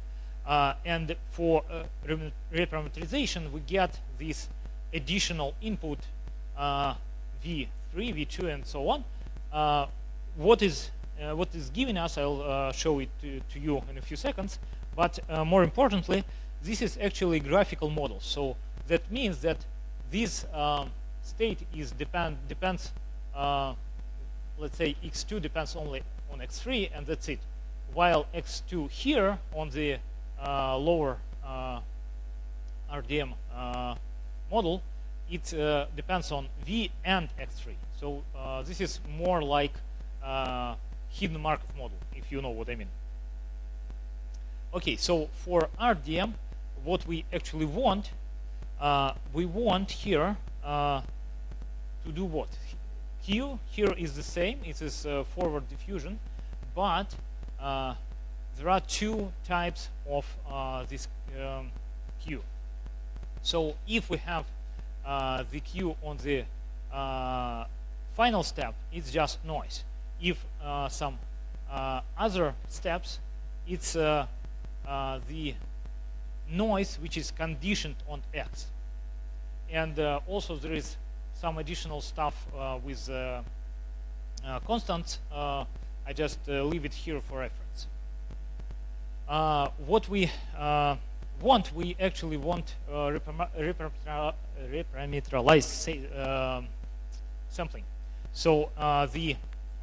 And for reparameterization, we get this additional input v3, v2, and so on. What is giving us, I'll show it to you in a few seconds. But more importantly, this is actually a graphical model. So that means that this state is depends. Let's say x2 depends only on x3, and that's it. While x2 here on the lower RDM model, it depends on v and x3. So this is more like hidden Markov model, if you know what I mean. Okay, so for RDM, what we actually want, we want here to do what? Q here is the same, it is forward diffusion, but there are two types of this Q. So if we have the Q on the final step, it's just noise. If some other steps, it's the noise which is conditioned on X. And also there is some additional stuff with constants. I just leave it here for reference. What we want, we actually want reparameterized sampling. So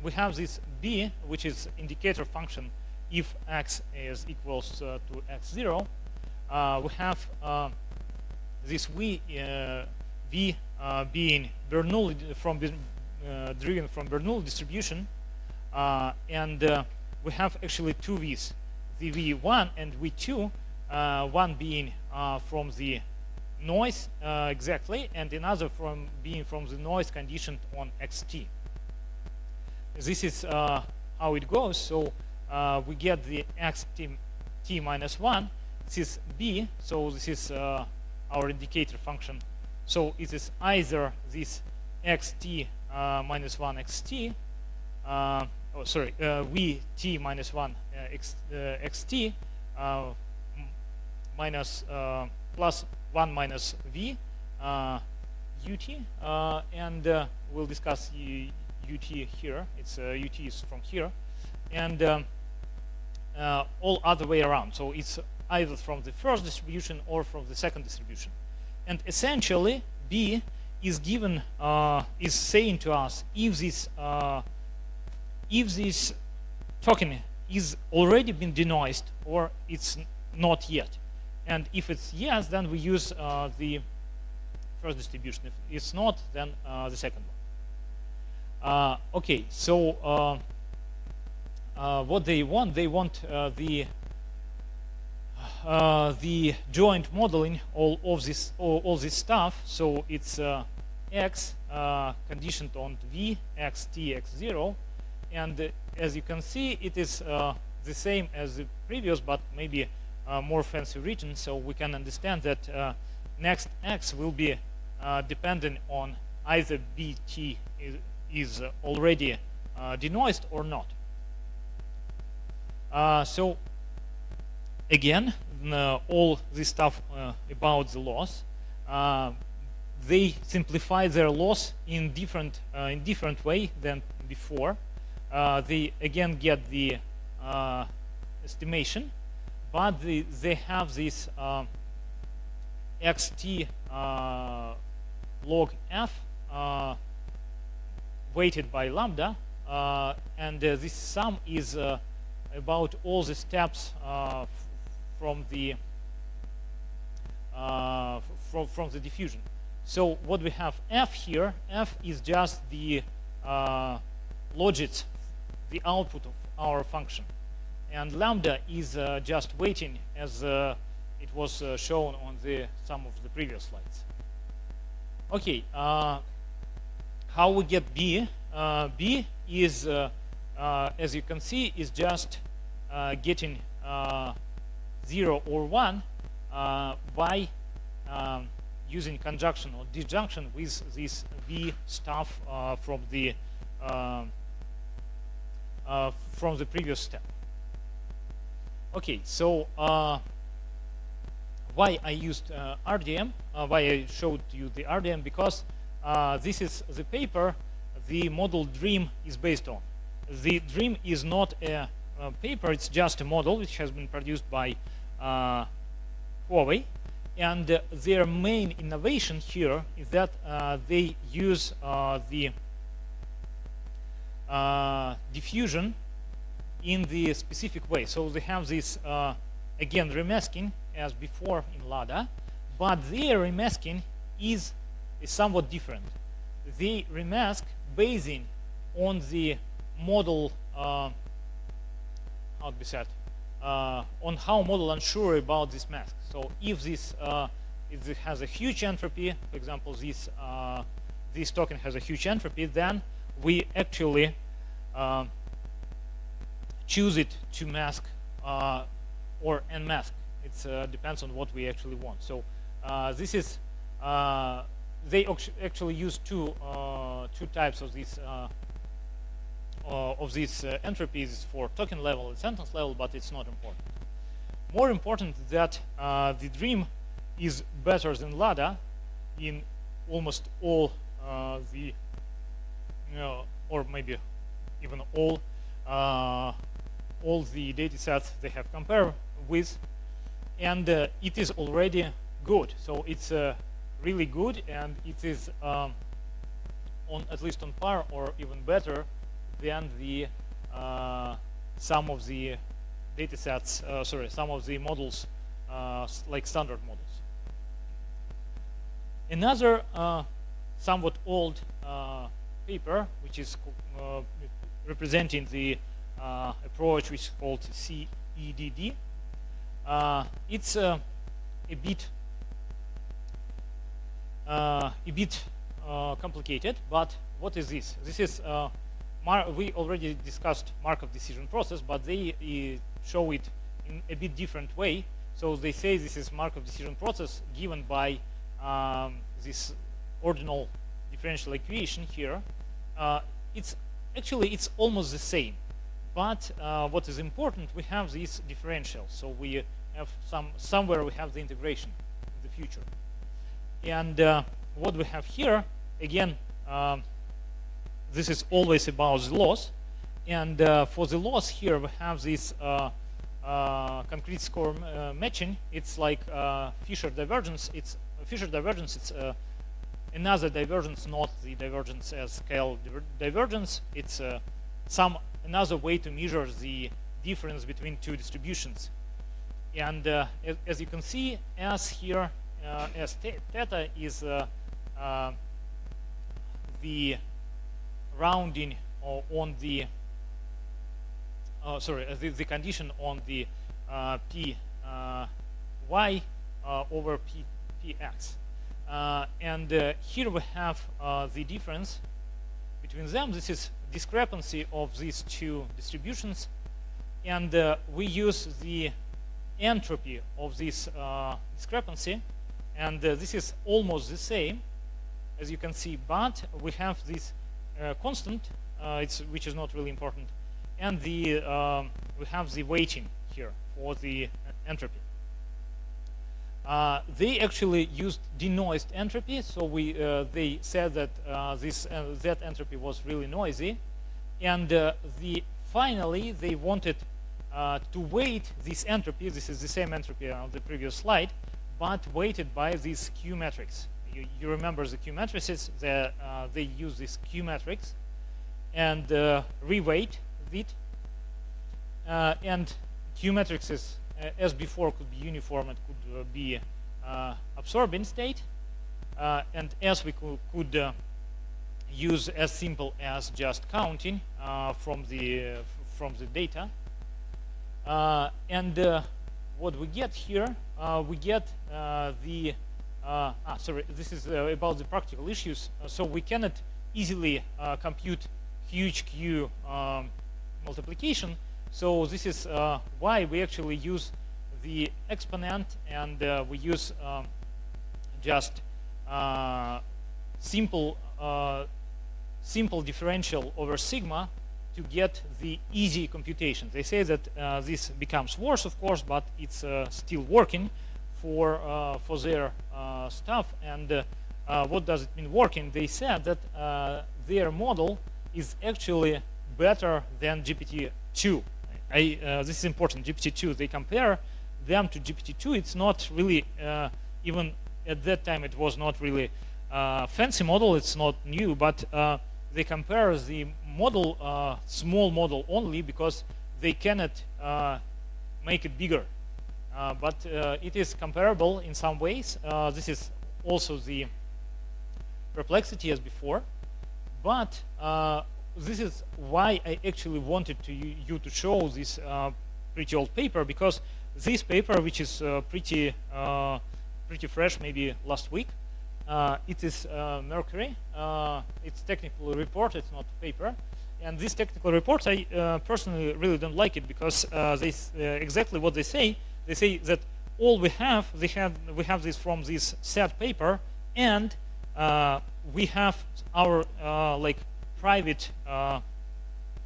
we have this B, which is indicator function if X is equals to X0. We have this V being Bernoulli driven from Bernoulli distribution, and we have actually two V's, the V1 and V2, one being from the noise exactly, and another from the noise conditioned on XT. This is how it goes. So we get the XT minus 1. This is B, so this is our indicator function. So it is either this xt minus 1 xt, vt minus 1 xt minus plus 1 minus v ut, and we'll discuss ut here. It's ut is from here, and all other way around. So it's either from the first distribution or from the second distribution. And essentially, B is given is saying to us if this token is already been denoised or it's not yet. And if it's yes, then we use the first distribution. If it's not, then the second one. Okay, so what they want the joint modeling all this stuff. So it's x conditioned on v, x, t, x0. And as you can see, it is the same as the previous, but maybe more fancy written. So we can understand that next x will be dependent on either bt is already denoised or not. So again, all this stuff about the loss, they simplify their loss in different way than before. They again get the estimation, but they have this xt log f weighted by lambda, and this sum is about all the steps from the diffusion. So what we have f here, f is just the logits, the output of our function, and lambda is just weighting, as it was shown on some of the previous slides. Okay, how we get b? B is, as you can see, is just getting 0 or 1 by using conjunction or disjunction with this v stuff from the previous step. Okay, so why I used RDM? Why I showed you the RDM? Because this is the paper the model DREAM is based on. The DREAM is not a paper; it's just a model which has been produced by Huawei. And their main innovation here is that they use the diffusion in the specific way. So they have this, again, remasking as before in LADA, but their remasking is somewhat different. They remask basing on the model, how to be said, on how model unsure about this mask. So if this if it has a huge entropy, for example, this token has a huge entropy, then we actually choose it to mask or unmask. It depends on what we actually want. So this is they actually use two types of these entropies for token level and sentence level, but it's not important. More important is that the DREAM is better than LADA in almost all or maybe even all the data sets they have compared with, and it is already good. So it's really good, and it is on at least on par or even better than the some of the data sets, some of the models like standard models. Another somewhat old paper, which is representing the approach which is called CEDD. It's a bit complicated, but what is this? This is we already discussed Markov decision process, but they show it in a bit different way. So they say this is Markov decision process given by this ordinal differential equation here. It's almost the same, but what is important, we have this differential. So we have somewhere we have the integration in the future. And what we have here, again, this is always about the loss. And for the loss here, we have this concrete score matching. It's like Fisher divergence. It's Fisher divergence. It's another divergence, not the divergence as scale divergence. It's another way to measure the difference between two distributions. And as you can see, S here, S theta is the rounding on the the condition on the p y over px. And here we have the difference between them. This is discrepancy of these two distributions, and we use the entropy of this discrepancy, and this is almost the same, as you can see, but we have this constant, which is not really important, and we have the weighting here for the entropy. They actually used denoised entropy, so they said that that entropy was really noisy, and finally they wanted to weight this entropy. This is the same entropy on the previous slide, but weighted by this Q matrix. You remember the Q matrices? They use this Q matrix and reweight it, and Q matrices, as before, could be uniform and could be absorbing state, and as we could use as simple as just counting from the data, and what we get here, we get sorry, this is about the practical issues. So we cannot easily compute huge Q multiplication. So this is why we actually use the exponent, and we use just simple differential over sigma to get the easy computation. They say that this becomes worse, of course, but it's still working for their stuff. And what does it mean working? They said that their model is actually better than GPT-2. This is important. GPT-2. They compare them to GPT-2. It's not really even at that time. It was not really fancy model. It's not new, but they compare the model, small model only, because they cannot make it bigger. But it is comparable in some ways. This is also the perplexity as before. But this is why I actually wanted you to show this pretty old paper, because this paper, which is pretty fresh, maybe last week, it is Mercury. It's technical report. It's not paper. And this technical report, I personally really don't like it, because exactly what they say. They say that all we have this from this set paper, and we have our like private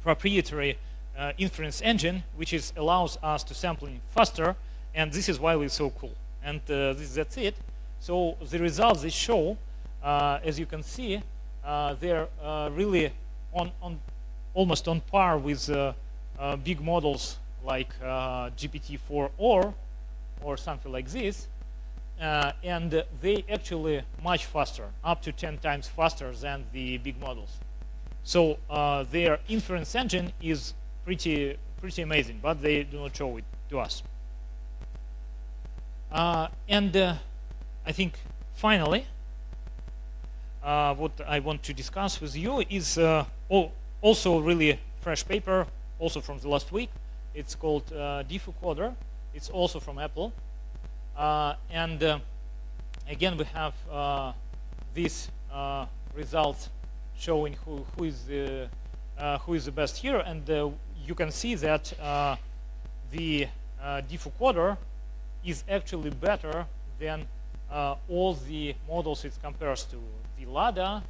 proprietary inference engine, which allows us to sampling faster, and this is why we're so cool. And that's it. So the results they show, as you can see, they're really almost on par with big models like GPT-4 or something like this, and they actually much faster, up to 10 times faster than the big models. So their inference engine is pretty amazing, but they do not show it to us. And I think finally, what I want to discuss with you is also really fresh paper, also from the last week. It's called Diffusion. It's also from Apple. And again, we have these results showing who is the best here. And you can see that the Diffusion is actually better than all the models it compares to: the LADA,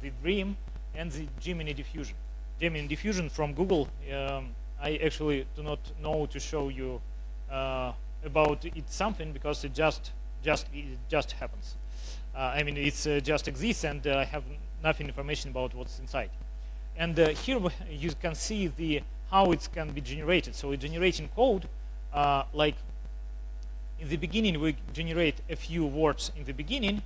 the Dream, and the Gemini Diffusion. Gemini Diffusion from Google. I actually do not know to show you about it something, because it just happens. I mean, it's just exists, and I have nothing information about what's inside. And here you can see how it can be generated. So it's generating code like in the beginning we generate a few words in the beginning.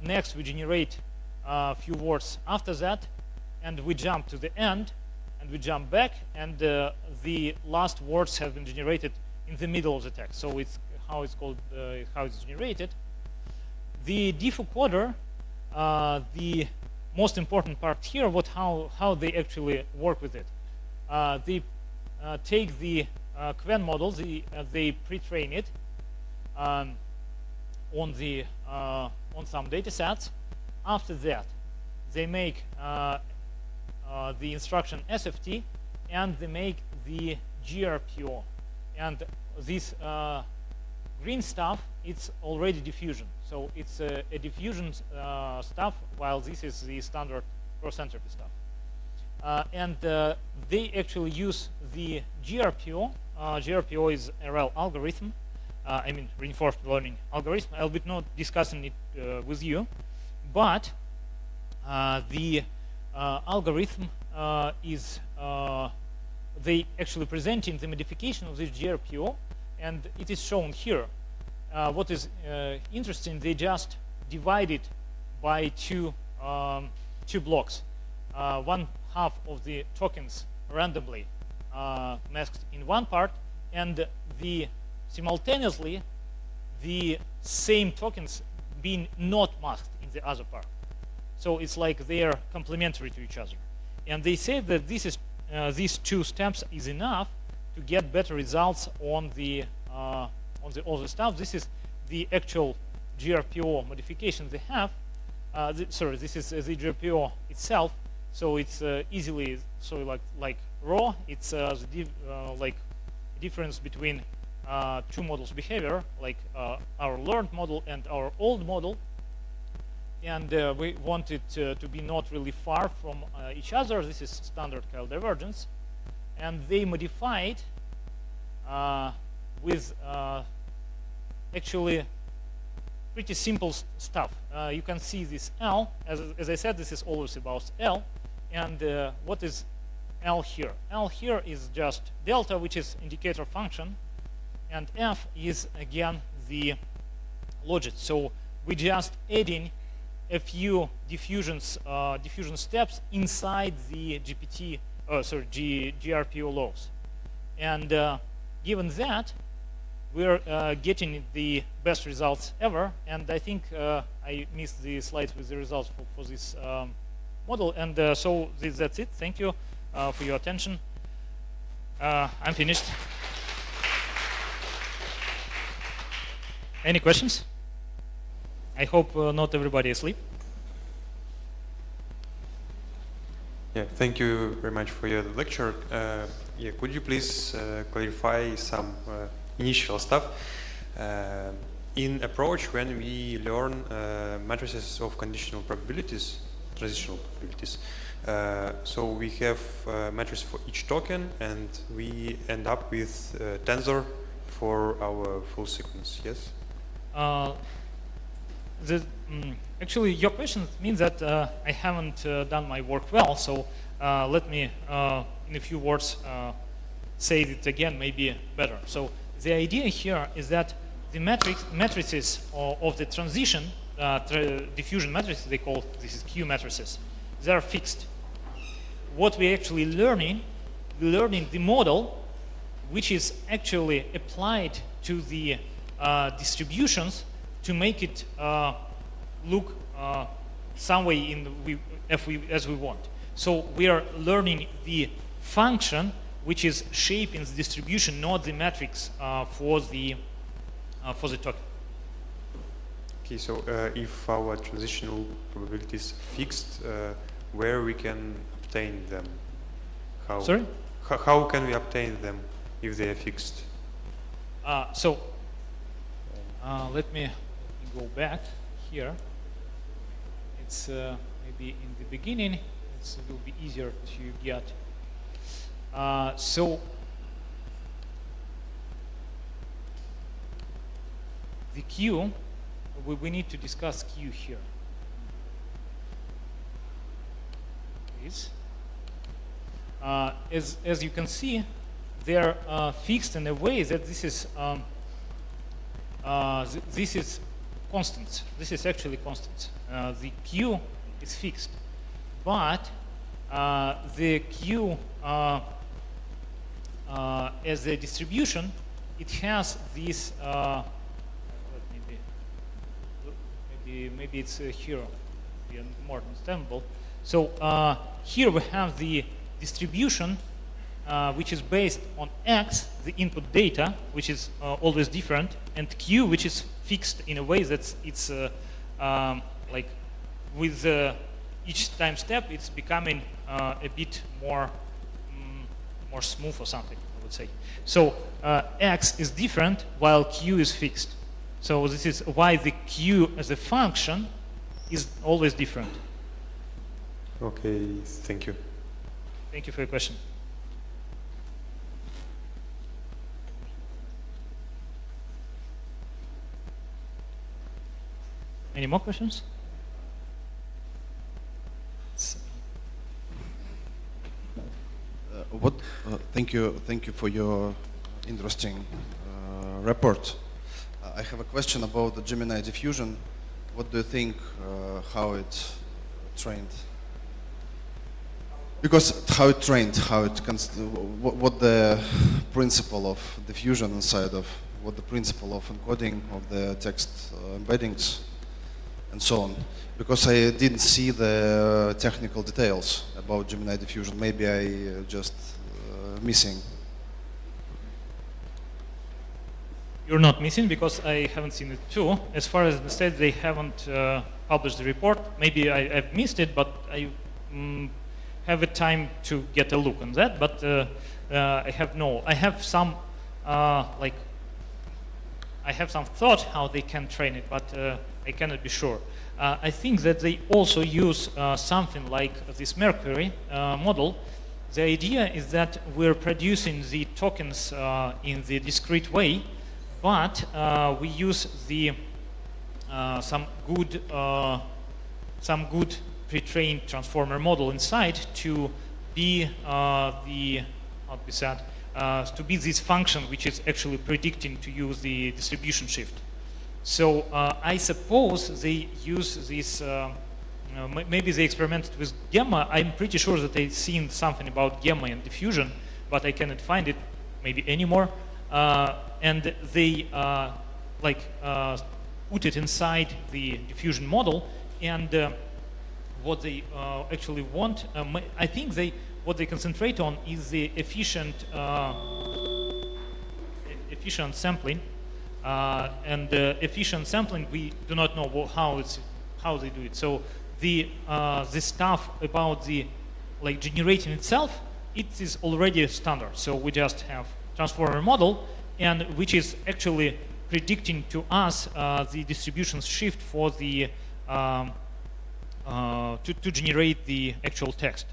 Next we generate a few words after that, and we jump to the end, and we jump back, and the last words have been generated in the middle of the text. So it's how it's called, how it's generated. The Diffusion, the most important part here, how they actually work with it. They take the Qwen model, they pre-train it on the on some data sets. After that, they make the instruction SFT, and they make the GRPO. And this green stuff, it's already diffusion. So it's a diffusion stuff, while this is the standard cross-entropy stuff. And they actually use the GRPO. GRPO is a RL algorithm. I mean, reinforced learning algorithm. I'll be not discussing it with you, but the algorithm is they actually presenting the modification of this GRPO, and it is shown here. What is interesting, they just divide it by two blocks. One half of the tokens randomly masked in one part, and simultaneously the same tokens being not masked in the other part. So it's like they are complementary to each other. And they say that this is these two steps is enough to get better results on the other stuff. This is the actual GRPO modification they have. Sorry, this is the GRPO itself. So it's easily like raw. It's like difference between two models' behavior, like our learned model and our old model. And we want it to be not really far from each other. This is standard Kyle divergence. And they modified with actually pretty simple stuff. You can see this L. As I said, this is always about L. And what is L here? L here is just delta, which is indicator function. And F is, again, the logit. So we just adding a few diffusion steps inside the GRPO laws. And given that, we're getting the best results ever. And I think I missed the slides with the results for this model. And so that's it. Thank you for your attention. I'm finished. Any questions? I hope not everybody is asleep. Yeah, thank you very much for your lecture. Yeah, could you please clarify some initial stuff in approach when we learn matrices of conditional probabilities, transitional probabilities? So we have matrix for each token, and we end up with tensor for our full sequence. Yes. Actually, your question means that I haven't done my work well, so let me, in a few words, say it again, maybe better. So the idea here is that the matrices of the transition, diffusion matrices, they call this is Q matrices, they are fixed. What we're actually learning the model which is actually applied to the distributions to make it look some way as we want. So we are learning the function which is shaping the distribution, not the matrix for the token. Okay, so if our transitional probability is fixed, where we can obtain them? How? Sorry? How can we obtain them if they are fixed? Let me go back here. It's maybe in the beginning. It will be easier to get. So the Q, we need to discuss Q here. Please. As you can see, they're fixed in a way that this is constant. This is actually constant. The Q is fixed, but the Q as a distribution, it has this. Maybe it's here, be more understandable. So here we have the distribution which is based on X, the input data, which is always different, and Q, which is fixed in a way that it's like with each time step, it's becoming a bit more more smooth or something, I would say. So x is different while q is fixed. So this is why the q as a function is always different. Okay, thank you. Thank you for your question. Any more questions? Thank you for your interesting report. I have a question about the Gemini diffusion. What do you think? How it's trained? Because how it trained, what the principle of diffusion inside of, what the principle of encoding of the text embeddings, and so on. Because I didn't see the technical details about Gemini diffusion. Maybe I just missing. You're not missing because I haven't seen it too. As far as the state, they haven't published the report. Maybe I've missed it, but I have a time to get a look on that. But I have some like I have some thought how they can train it, but I cannot be sure. I think that they also use something like this Mercury model. The idea is that we're producing the tokens in the discrete way, but we use the some good pre-trained transformer model inside to be to be this function which is actually predicting to use the distribution shift. So I suppose they use this. Maybe they experimented with gamma. I'm pretty sure that they've seen something about gamma and diffusion, but I cannot find it maybe anymore. And they put it inside the diffusion model, and what they actually want, I think what they concentrate on is the efficient sampling. And efficient sampling, we do not know how they do it. So the stuff about the generating itself, it is already standard. So we just have transformer model, and which is actually predicting to us the distribution shift for the to generate the actual text.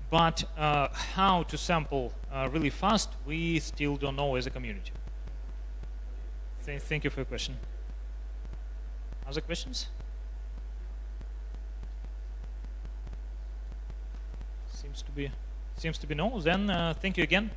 But how to sample really fast, we still don't know as a community. Thank you for your question. Other questions? Seems to be no. Then thank you again.